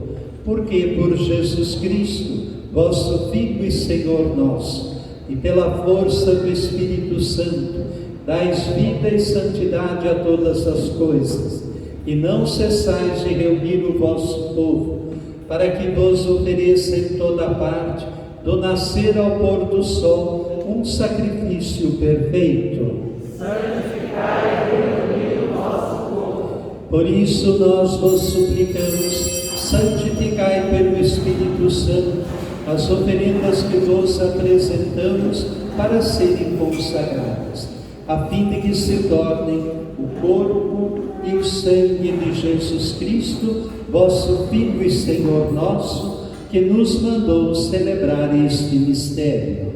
Speaker 3: Porque por Jesus Cristo, vosso Filho e Senhor nosso, e pela força do Espírito Santo, dais vida e santidade a todas as coisas, e não cessais de reunir o vosso povo, para que vos ofereça em toda parte, do nascer ao pôr do sol, um sacrifício perfeito.
Speaker 6: Santificai e reunir o vosso povo.
Speaker 3: Por isso nós vos suplicamos, santificai pelo Espírito Santo as oferendas que vos apresentamos para serem consagradas, a fim de que se tornem o corpo e o sangue de Jesus Cristo, vosso Filho e Senhor nosso, que nos mandou celebrar este mistério.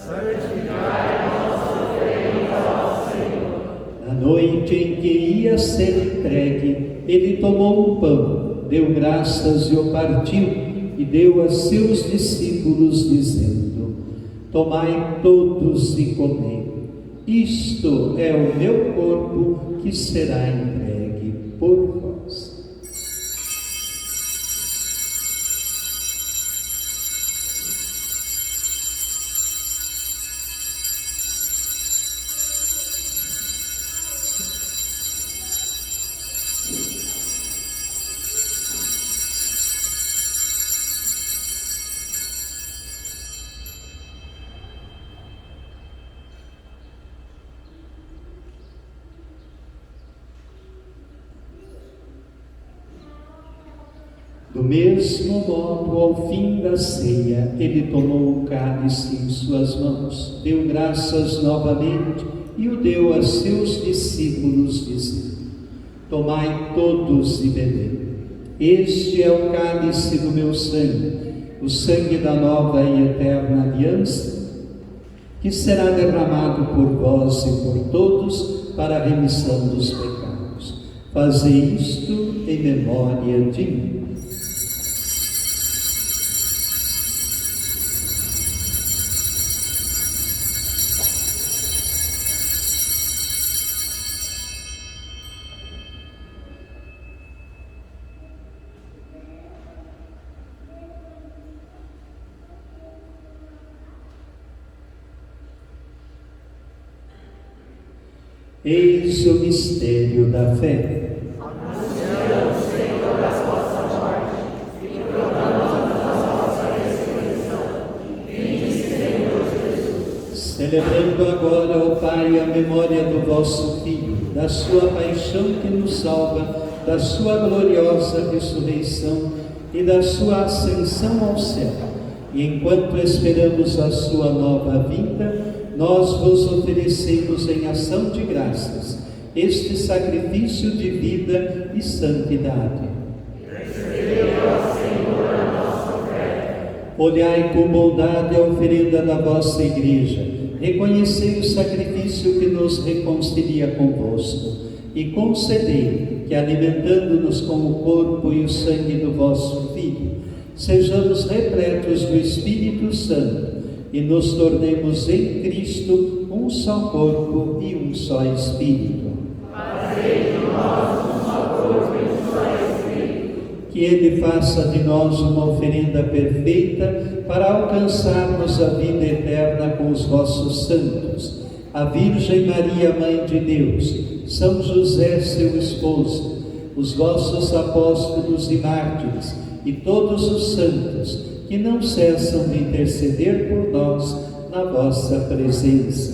Speaker 6: Santificai a nossa oferenda ao Senhor.
Speaker 3: Na noite em que ia ser entregue, ele tomou um pão, deu graças e o partiu, e deu a seus discípulos, dizendo: tomai todos e comei. Isto é o meu corpo que será entregue por vós. Do mesmo modo, ao fim da ceia, ele tomou o cálice em suas mãos, deu graças novamente e o deu a seus discípulos, dizendo: tomai todos e bebei. Este é o cálice do meu sangue, o sangue da nova e eterna aliança, que será derramado por vós e por todos para a remissão dos pecados. Fazei isto em memória de mim. Eis o mistério da fé.
Speaker 6: Anunciamos, Senhor, a vossa morte e proclamamos a vossa ressurreição. Vinde, Senhor Jesus.
Speaker 3: Celebrando agora, ó Pai, a memória do vosso Filho, da sua paixão que nos salva, da sua gloriosa ressurreição e da sua ascensão ao céu. E enquanto esperamos a sua nova vinda, nós vos oferecemos em ação de graças este sacrifício de vida e santidade.
Speaker 6: Recebei, ó Senhor, a nossa oferta.
Speaker 3: Olhai com bondade a oferenda da vossa Igreja, reconhecei o sacrifício que nos reconcilia convosco e concedei que, alimentando-nos com o corpo e o sangue do vosso Filho, sejamos repletos do Espírito Santo e nos tornemos em Cristo um só corpo e um só Espírito.
Speaker 6: Fazei de nós um só corpo e um só Espírito.
Speaker 3: Que Ele faça de nós uma oferenda perfeita para alcançarmos a vida eterna com os vossos santos, a Virgem Maria, Mãe de Deus, São José, seu esposo, os vossos apóstolos e mártires e todos os santos, que não cessam de interceder por nós na vossa presença.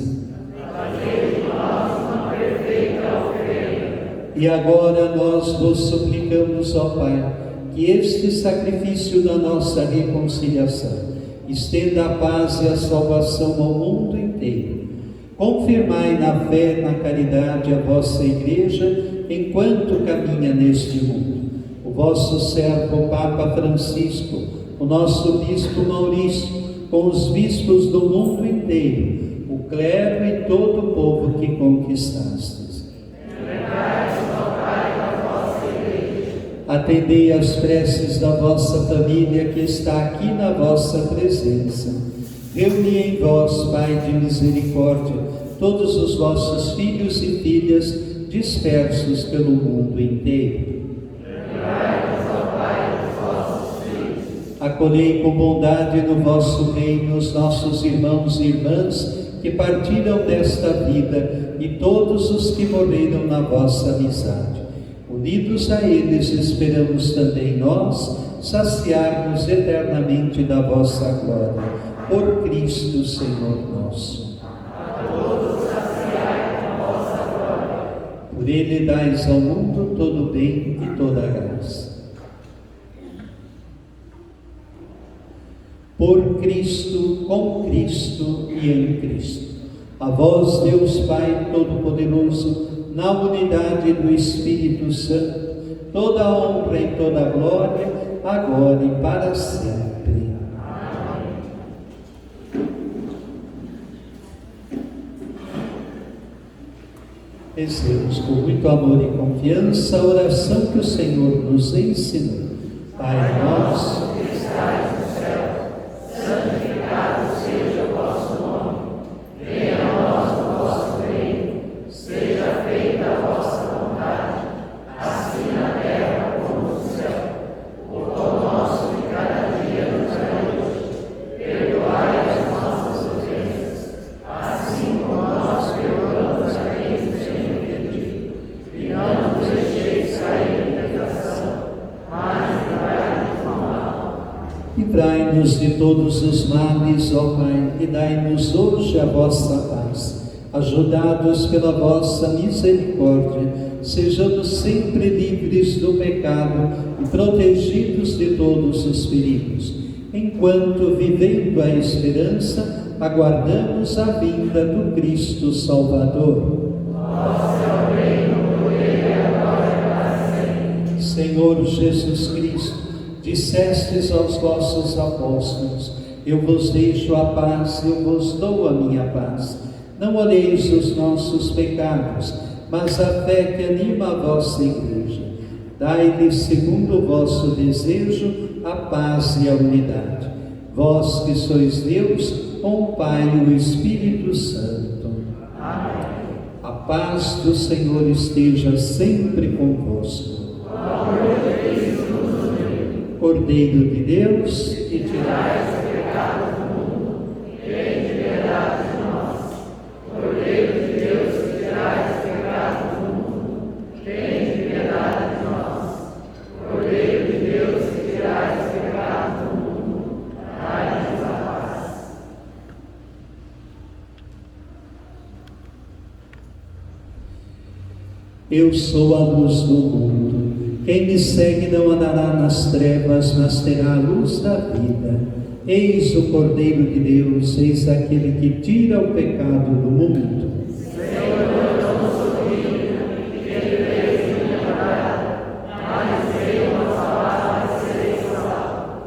Speaker 6: Fazei de nós uma perfeita oferenda.
Speaker 3: E agora nós vos suplicamos, ó Pai, que este sacrifício da nossa reconciliação estenda a paz e a salvação ao mundo inteiro. Confirmai na fé e na caridade a vossa Igreja enquanto caminha neste mundo. O vosso servo Papa Francisco, o nosso Bispo Maurício, com os bispos do mundo inteiro, o clero e todo o povo que conquistastes. Atendei às preces da vossa família que está aqui na vossa presença. Reuni em vós, Pai de misericórdia, todos os vossos filhos e filhas dispersos pelo mundo inteiro. Acolhei com bondade no vosso reino os nossos irmãos e irmãs que partiram desta vida e todos os que morreram na vossa amizade. Unidos a eles, esperamos também nós saciar-nos eternamente da vossa glória. Por Cristo, Senhor nosso.
Speaker 6: A todos saciai a vossa glória.
Speaker 3: Por Ele dais ao mundo todo o bem e toda a graça. Por Cristo, com Cristo e em Cristo. A vós, Deus Pai Todo-Poderoso, na unidade do Espírito Santo, toda a honra e toda a glória, agora e para sempre.
Speaker 6: Amém.
Speaker 3: Rezemos com muito amor e confiança a oração que o Senhor nos ensinou. Pai nosso,
Speaker 6: que estais no céu, santificado seja o vosso nome. Venha a nós o vosso reino. Seja feita a vossa vontade, assim na terra como no céu. O pão nosso de cada dia nos dai hoje. Perdoai as nossas ofensas, assim como nós perdoamos a quem nos tem ofendido. E não nos deixeis cair em tentação, mas livrai-nos do mal.
Speaker 3: livrai-nos de todos os males, ó Pai, e dai-nos hoje a vossa paz. Ajudados pela vossa misericórdia, sejamos sempre livres do pecado e protegidos de todos os perigos, enquanto, vivendo a esperança, aguardamos a vinda do Cristo Salvador. Senhor Jesus Cristo, dissestes aos vossos apóstolos: eu vos deixo a paz, eu vos dou a minha paz. Não olheis os nossos pecados, mas a fé que anima a vossa Igreja. Dai-lhe, segundo o vosso desejo, a paz e a unidade. Vós que sois Deus, com o Pai e o Espírito Santo. Amém. A paz do Senhor esteja sempre convosco. Cordeiro de Deus, que tirais o pecado do mundo, tem piedade de nós. Cordeiro de Deus, que tirais o pecado do mundo, tem piedade de nós. Cordeiro de Deus, que tirais o pecado do mundo, dai-nos a paz. Eu sou a luz do mundo. Quem me segue não andará nas trevas, mas terá a luz da vida. Eis o Cordeiro de Deus, eis aquele que tira o pecado do mundo. Senhor, eu não sou digno que entreis em minha morada, mas venham uma palavra e serei salvo.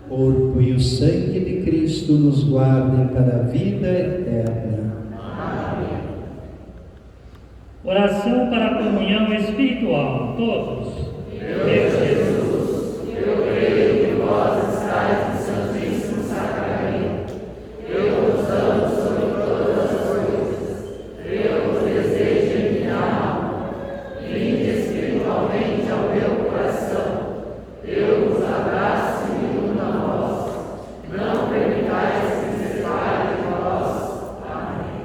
Speaker 3: O corpo e o sangue de Cristo nos guardem para a vida eterna. Amém.
Speaker 1: Oração para a comunhão espiritual. Todos.
Speaker 2: Deus Jesus, eu creio que vós estáis no Santíssimo Sacramento. Eu vos amo sobre todas as coisas. Eu vos desejo em minha alma. Vinde espiritualmente ao meu coração. Eu vos abraço e me uno a vós. Não permitais que me separe de vós. Amém.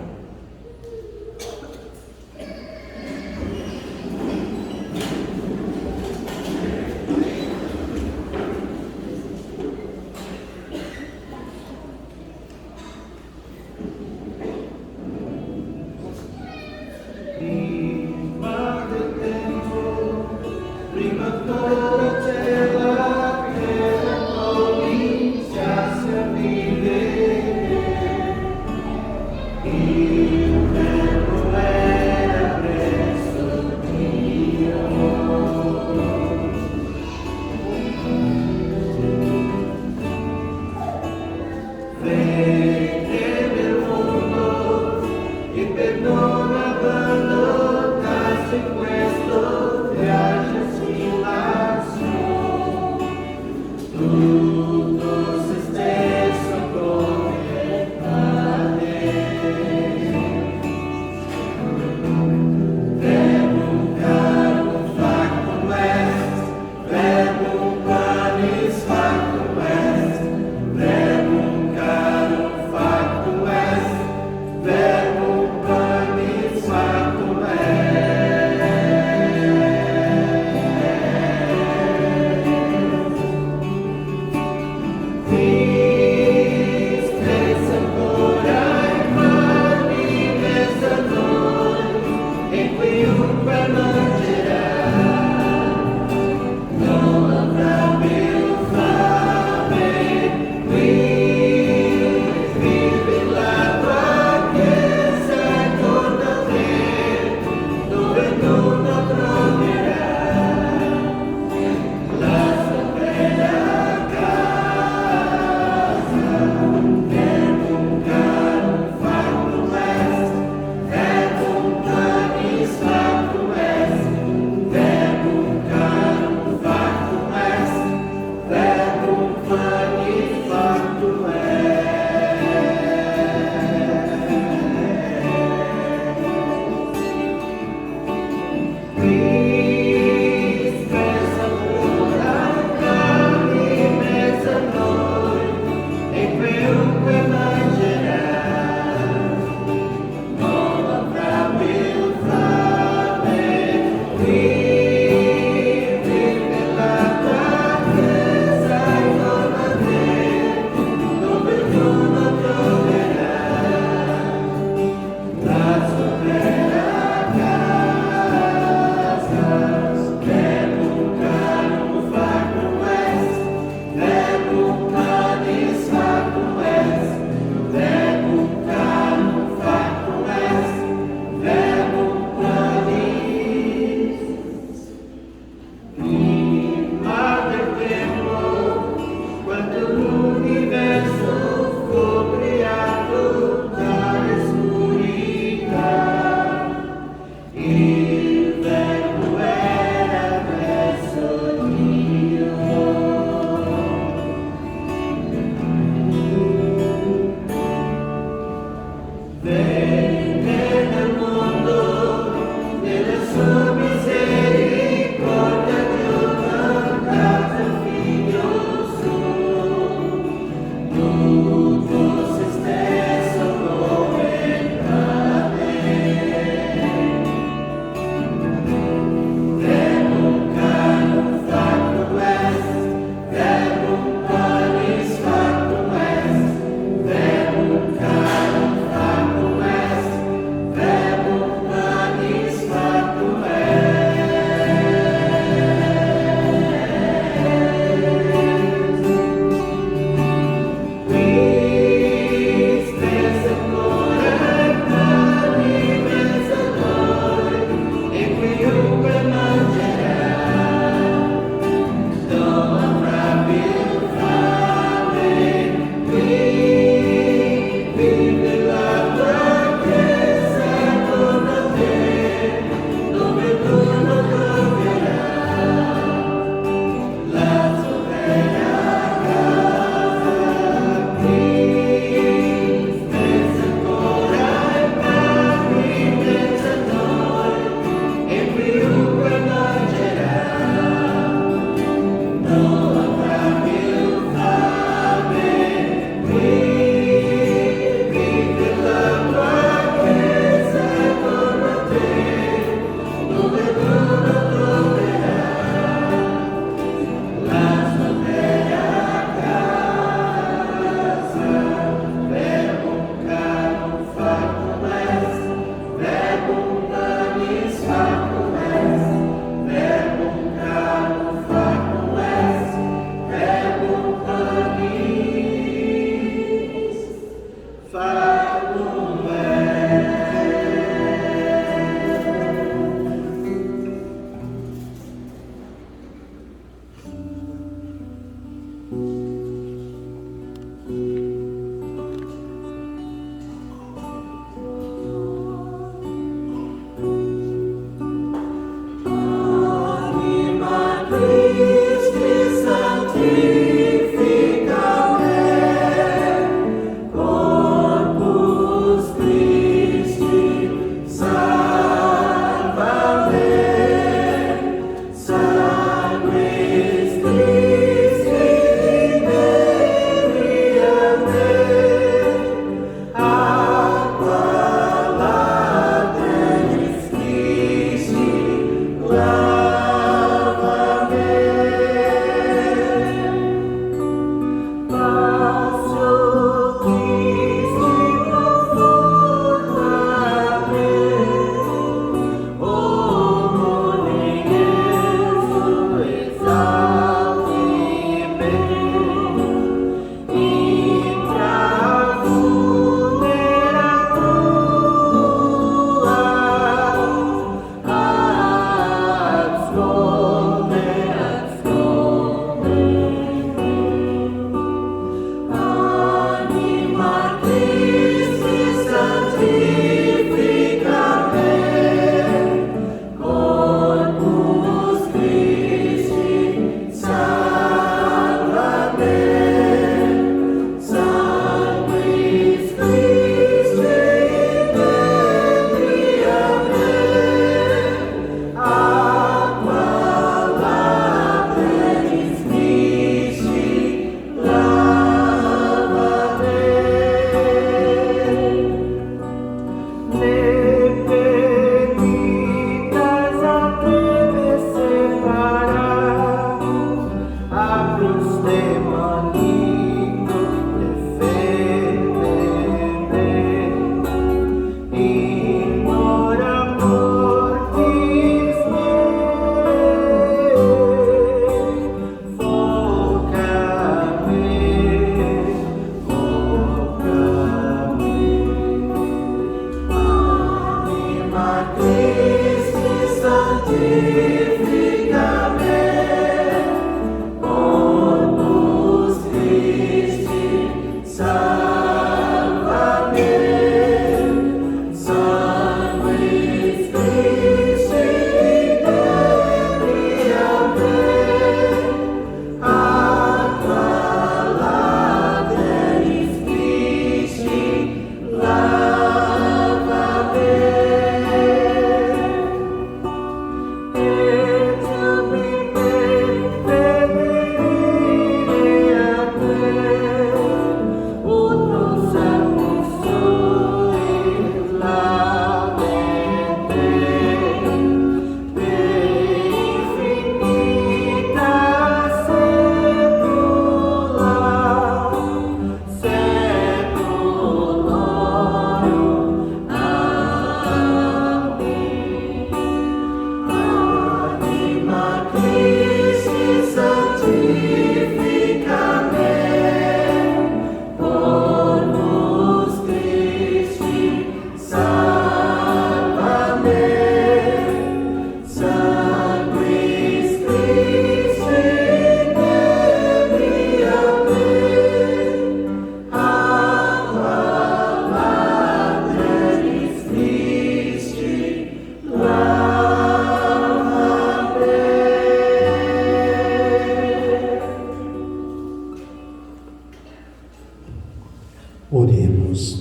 Speaker 3: Oremos.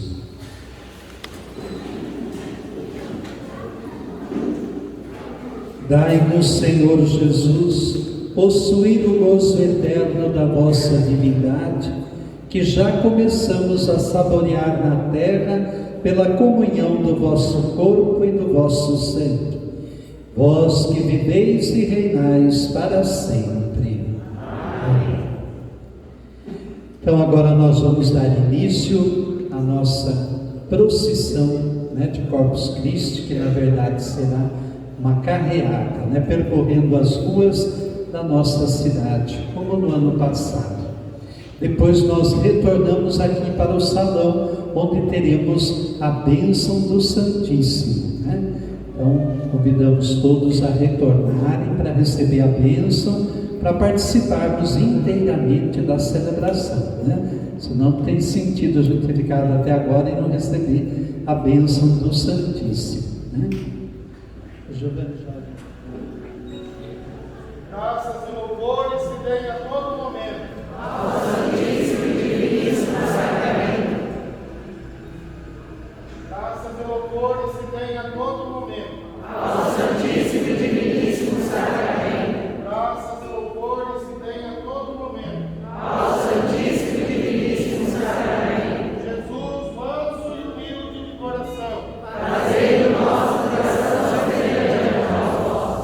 Speaker 3: Dai-nos, Senhor Jesus, possuir o gozo eterno da vossa divindade, que já começamos a saborear na terra pela comunhão do vosso corpo e do vosso sangue. Vós que viveis e reinais para sempre. Amém. Então agora nós vamos dar início à nossa procissão, de Corpus Christi, que na verdade será uma carreata, percorrendo as ruas da nossa cidade, como no ano passado. Depois nós retornamos aqui para o salão, onde teremos a bênção do Santíssimo. Então, convidamos todos a retornarem para receber a bênção, para participarmos inteiramente da celebração. Senão não tem sentido a gente ter ficado até agora e não receber a bênção do Santíssimo.
Speaker 2: Graças e louvores se deem a todo momento
Speaker 6: ao Santíssimo e Diviníssimo Sacramento.
Speaker 2: Graças e louvores se deem a todo momento
Speaker 6: ao Santíssimo e Diviníssimo Sacramento.
Speaker 2: Graças e louvores se deem a todo momento
Speaker 6: ao Santíssimo e Diviníssimo Sacramento.
Speaker 2: Jesus, manso e humilde de coração,
Speaker 6: trazei o nosso coração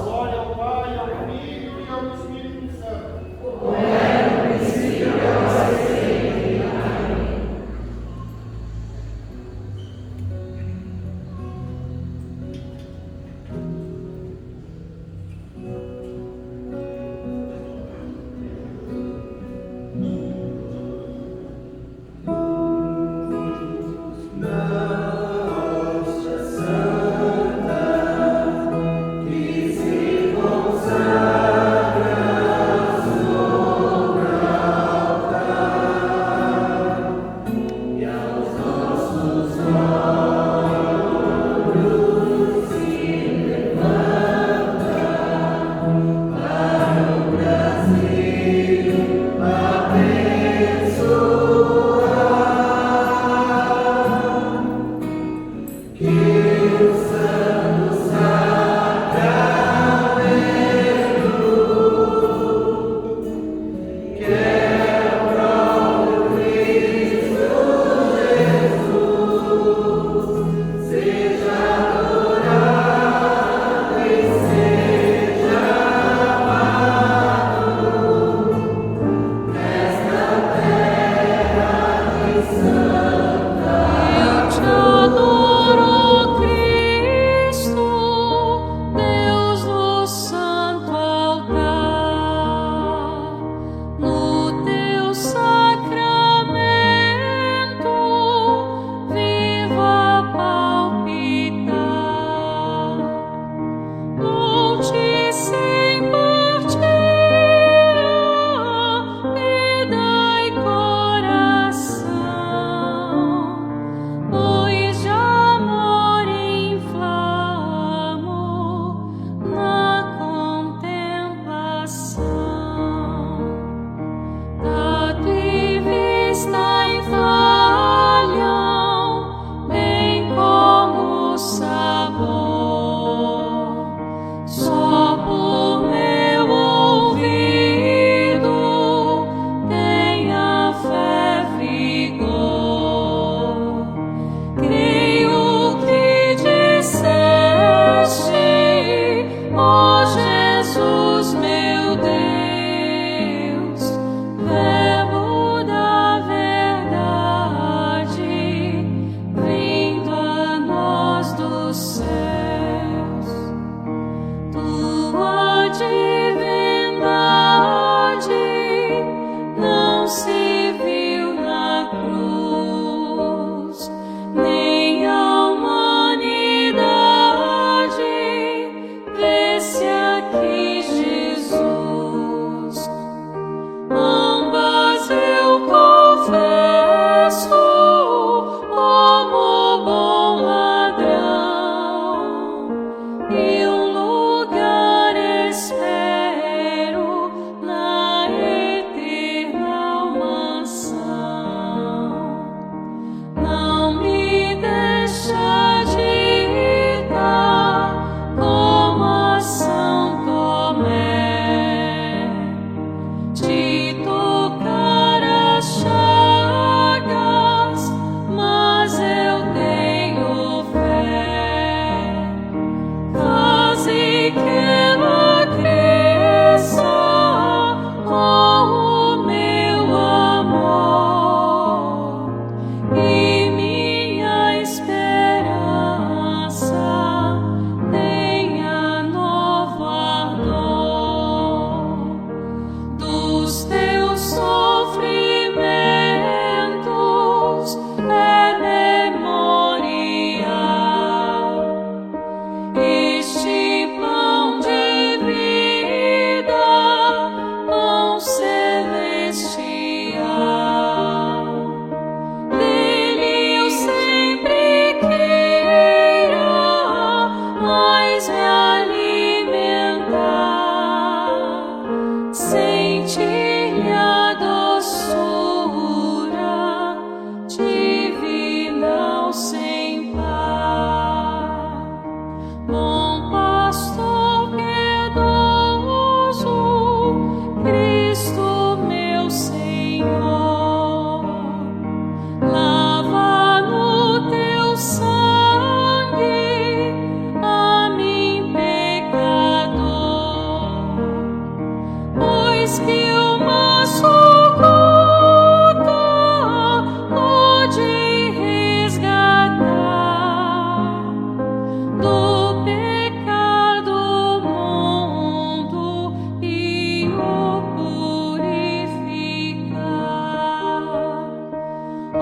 Speaker 2: glória ao Pai, ao Filho e ao Espírito Santo.
Speaker 6: Como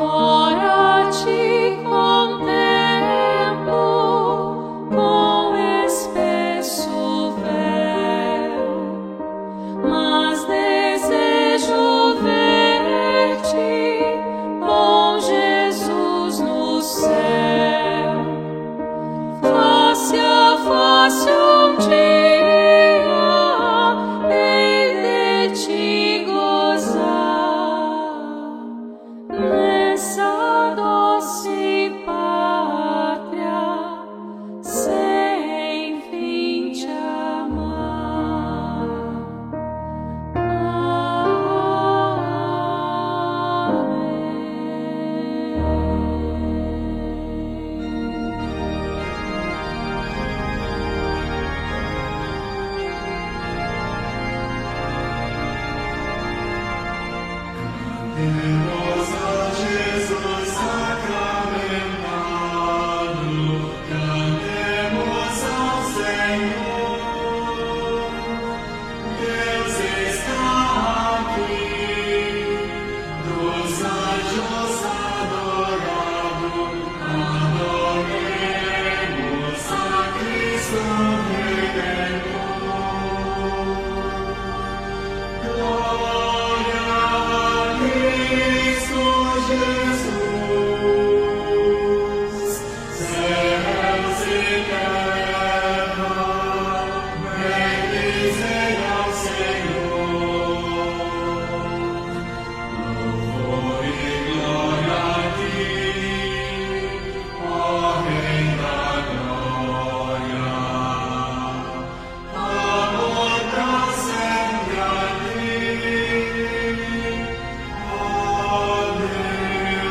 Speaker 2: Ora te contemplo com espesso véu, mas desejo ver-te, bom Jesus, no céu, face a face um dia, hei de te gozar, nessa doce pátria, sem fim te amar.
Speaker 6: Cantemos a Jesus sacramentado, cantemos ao Senhor. Deus está aqui, dos anjos adorado, adoremos a Cristo Redentor. Glória a Cristo Jesus, céus e terra, bendizem ao Senhor. Louvor e glória a ti, ó Rei da glória. Amor pra sempre a ti, ó Deus.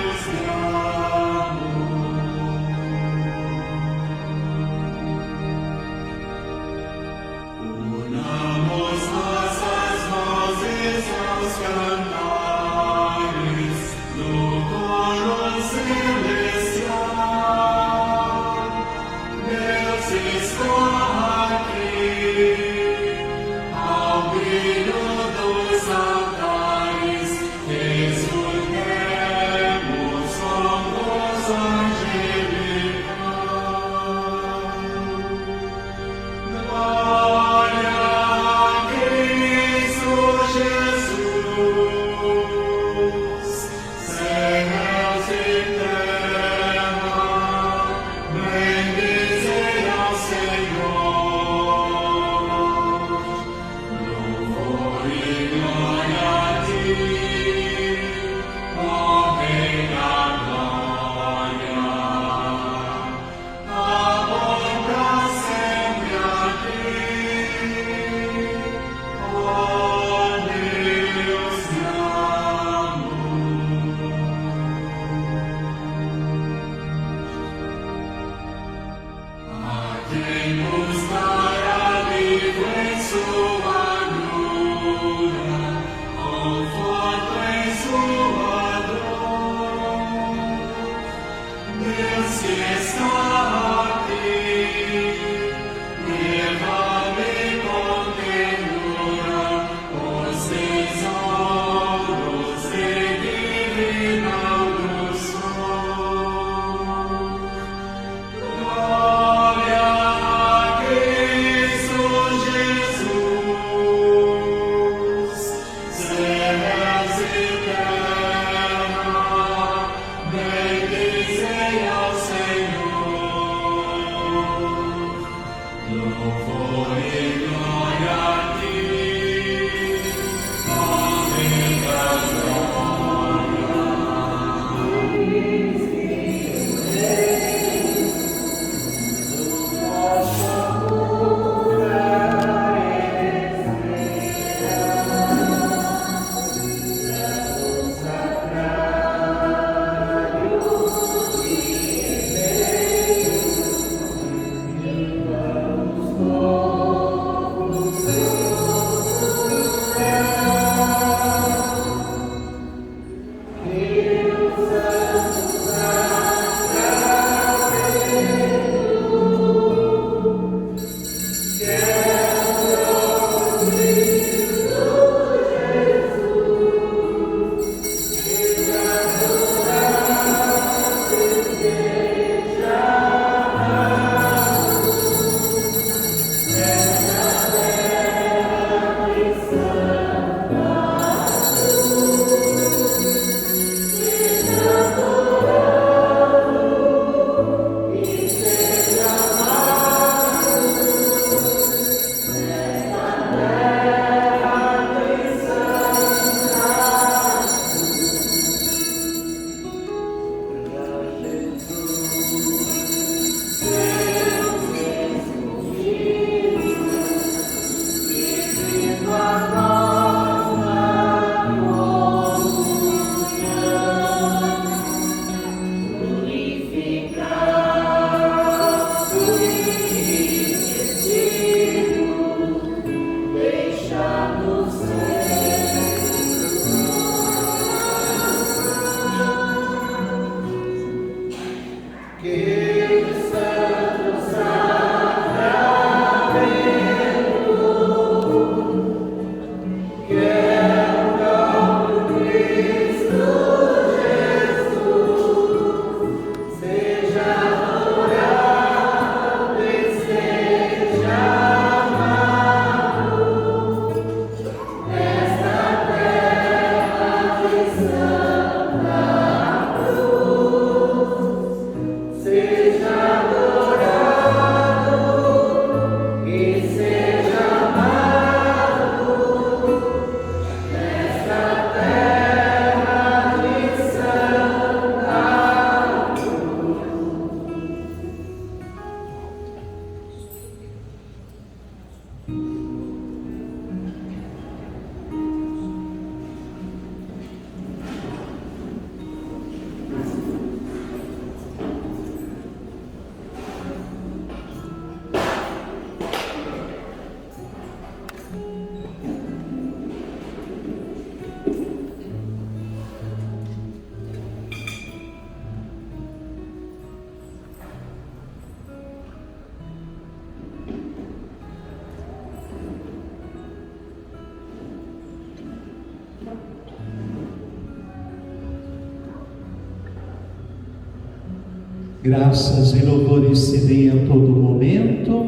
Speaker 3: Graças e louvores se deem a todo momento.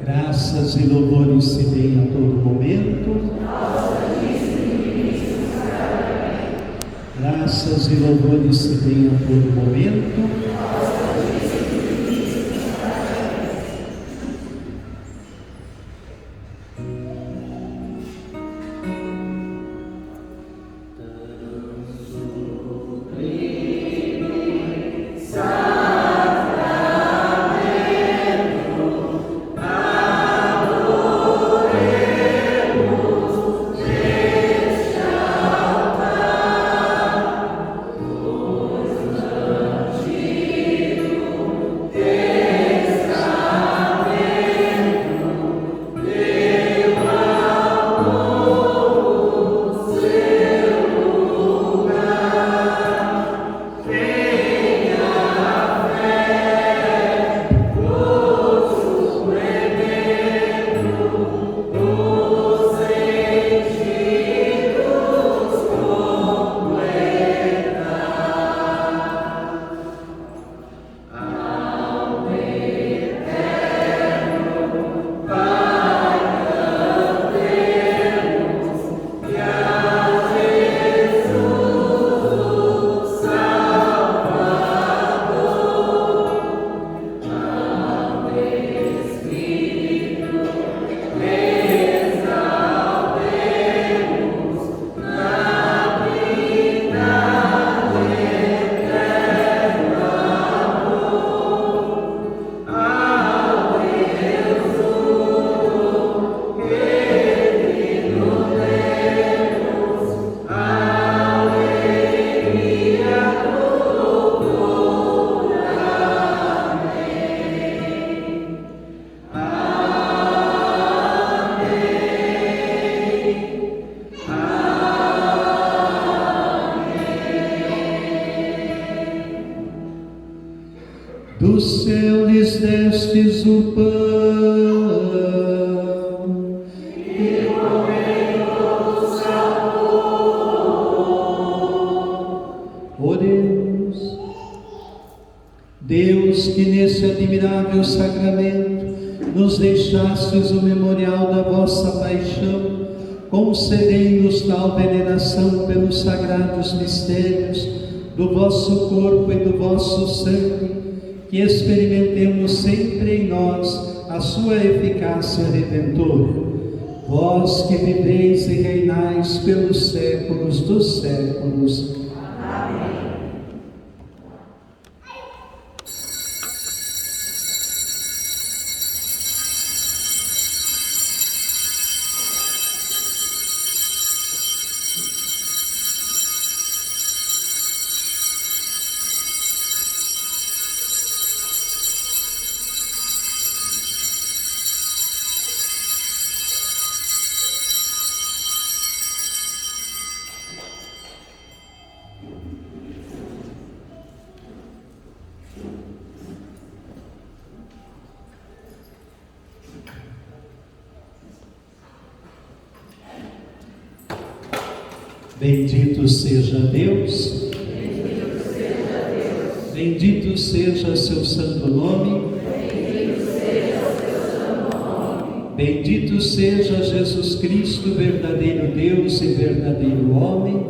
Speaker 3: Graças e louvores se deem a todo momento. Graças e louvores se deem a todo momento. Do céu lhes destes o pão, e comem todo o sabor. Oremos. Deus, que nesse admirável sacramento nos deixastes o memorial da vossa paixão, concedei-nos tal veneração pelos sagrados mistérios do vosso corpo e do vosso sangue, que experimentemos sempre em nós a sua eficácia redentora. Vós que viveis e reinais pelos séculos dos séculos.
Speaker 7: Amém.
Speaker 3: Bendito seja Deus, bendito seja seu santo nome, bendito seja Jesus Cristo, verdadeiro Deus e verdadeiro homem,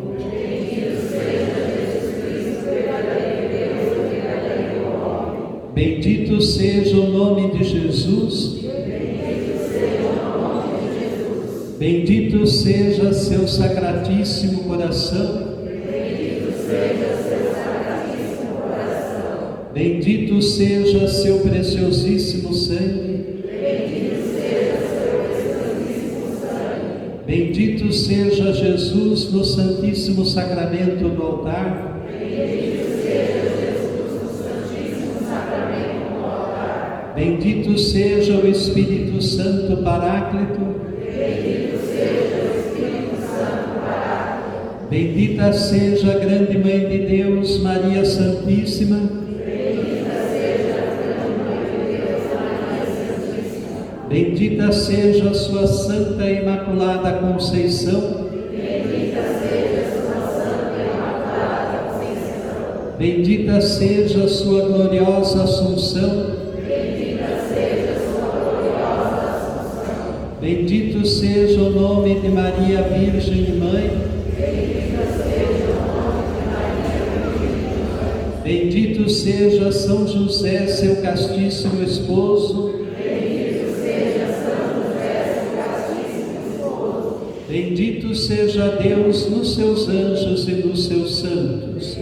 Speaker 3: bendito seja o nome de Jesus, bendito seja seu sacratíssimo coração, bendito seja seu preciosíssimo sangue, bendito seja Jesus no santíssimo sacramento do altar, bendito seja o Espírito Santo Paráclito, bendita seja a grande Mãe de Deus, Maria Santíssima, bendita seja a sua Santa e Imaculada Conceição, Bendita seja a sua gloriosa Assunção. Bendito seja o nome de Maria Virgem Mãe. Bendito seja São José, seu castíssimo esposo. Bendito seja Deus nos seus anjos e nos seus santos.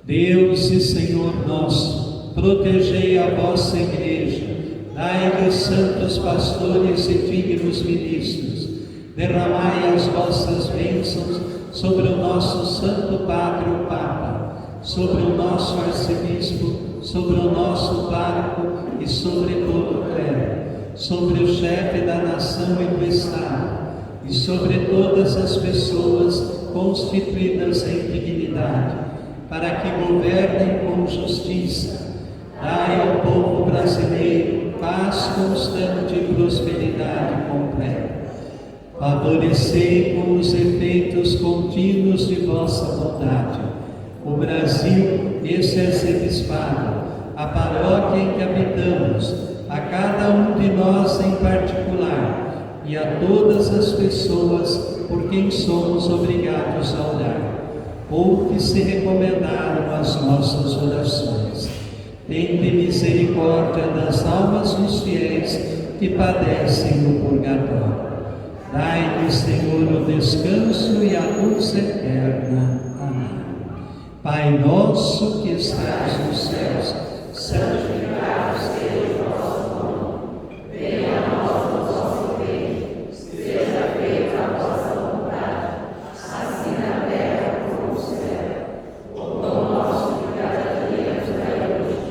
Speaker 3: Deus e Senhor nosso, protegei a vossa igreja, dai-lhe santos pastores e dignos ministros, derramai as vossas bênçãos sobre o nosso Santo Padre o Papa, sobre o nosso arcebispo, sobre o nosso pároco e sobre todo o clero, sobre o chefe da nação e do Estado, e sobre todas as pessoas constituídas em dignidade, para que governem com justiça. Dai ao povo brasileiro paz constante e prosperidade completa. Favorecei com os efeitos contínuos de vossa bondade o Brasil, esse arcebispado, a paróquia em que habitamos, a cada um de nós em particular e a todas as pessoas por quem somos obrigados a orar, ou que se recomendaram às nossas orações. Tende misericórdia das almas dos fiéis que padecem no purgatório. Dai-lhes, Senhor, o descanso e a luz eterna. Amém. Pai nosso que estás nos céus, santificado seja o vosso nome. Venha a nós o vosso reino. Seja feita a vossa vontade, assim na terra como no céu. O pão nosso de cada dia nos dai hoje.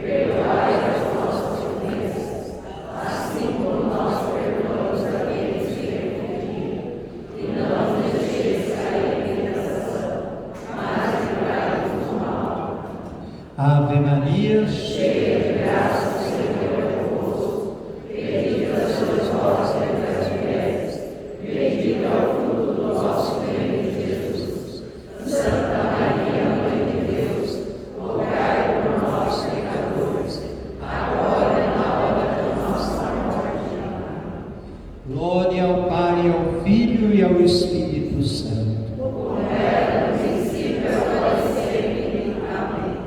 Speaker 3: Perdoai as nossas ofensas, assim como nós perdoamos aqueles que ofendem. E não nos deixeis cair em tentação, mas livrai-nos do mal. Ave Maria, cheia de graça, o Senhor é convosco. Bendita sois vós entre as mulheres, bendito é o fruto do vosso ventre, Jesus. Santa Maria, Mãe de Deus, rogai por nós, pecadores, agora e na hora da nossa morte. Amém. Glória ao Pai, ao Filho e ao Espírito Santo. Como era no princípio, agora e sempre. Amém.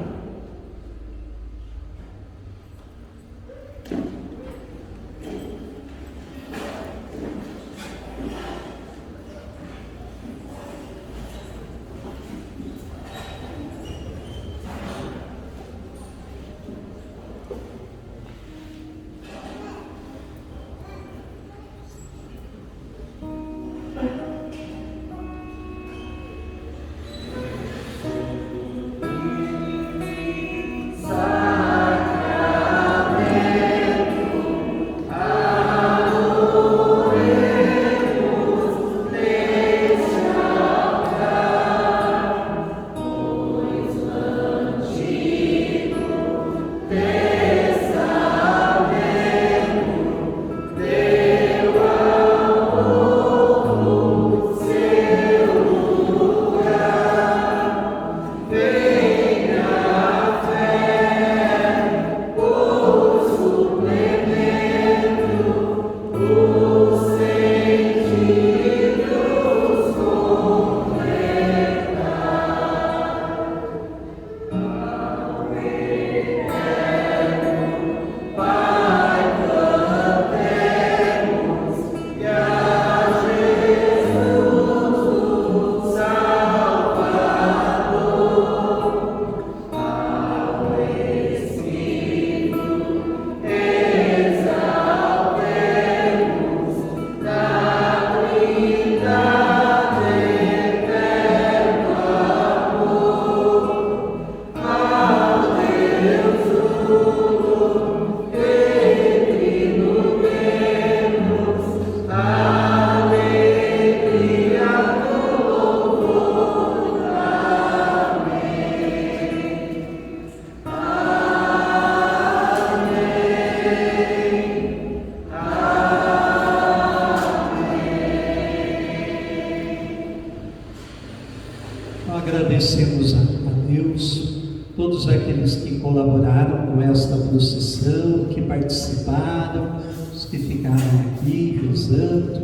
Speaker 3: agradecemos a Deus, todos aqueles que colaboraram com esta procissão, que participaram, os que ficaram aqui rezando.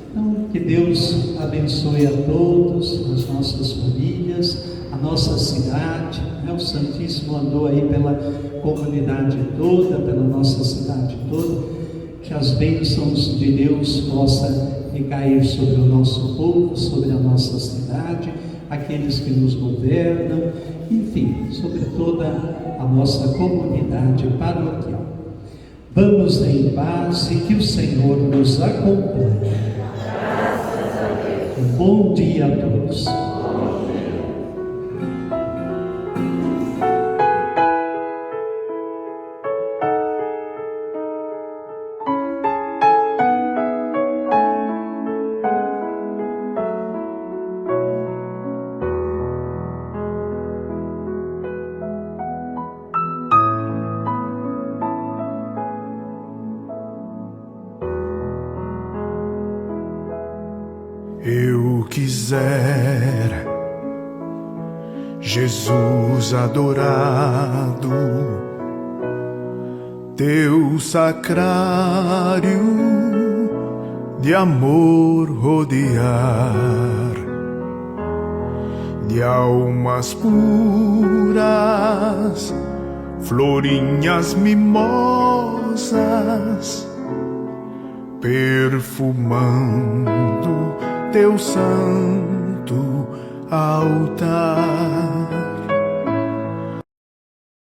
Speaker 3: Então, que Deus abençoe a todos, as nossas famílias, a nossa cidade. O Santíssimo andou aí pela comunidade toda, pela nossa cidade toda. Que as bênçãos de Deus possam recair sobre o nosso povo, sobre a nossa cidade, aqueles que nos governam, enfim, sobre toda a nossa comunidade paroquial. Vamos em paz e que o Senhor nos acompanhe. Um bom dia a todos.
Speaker 8: Eu quiser, Jesus adorado, teu sacrário de amor rodear, de almas puras, florinhas mimosas, perfumando teu santo altar.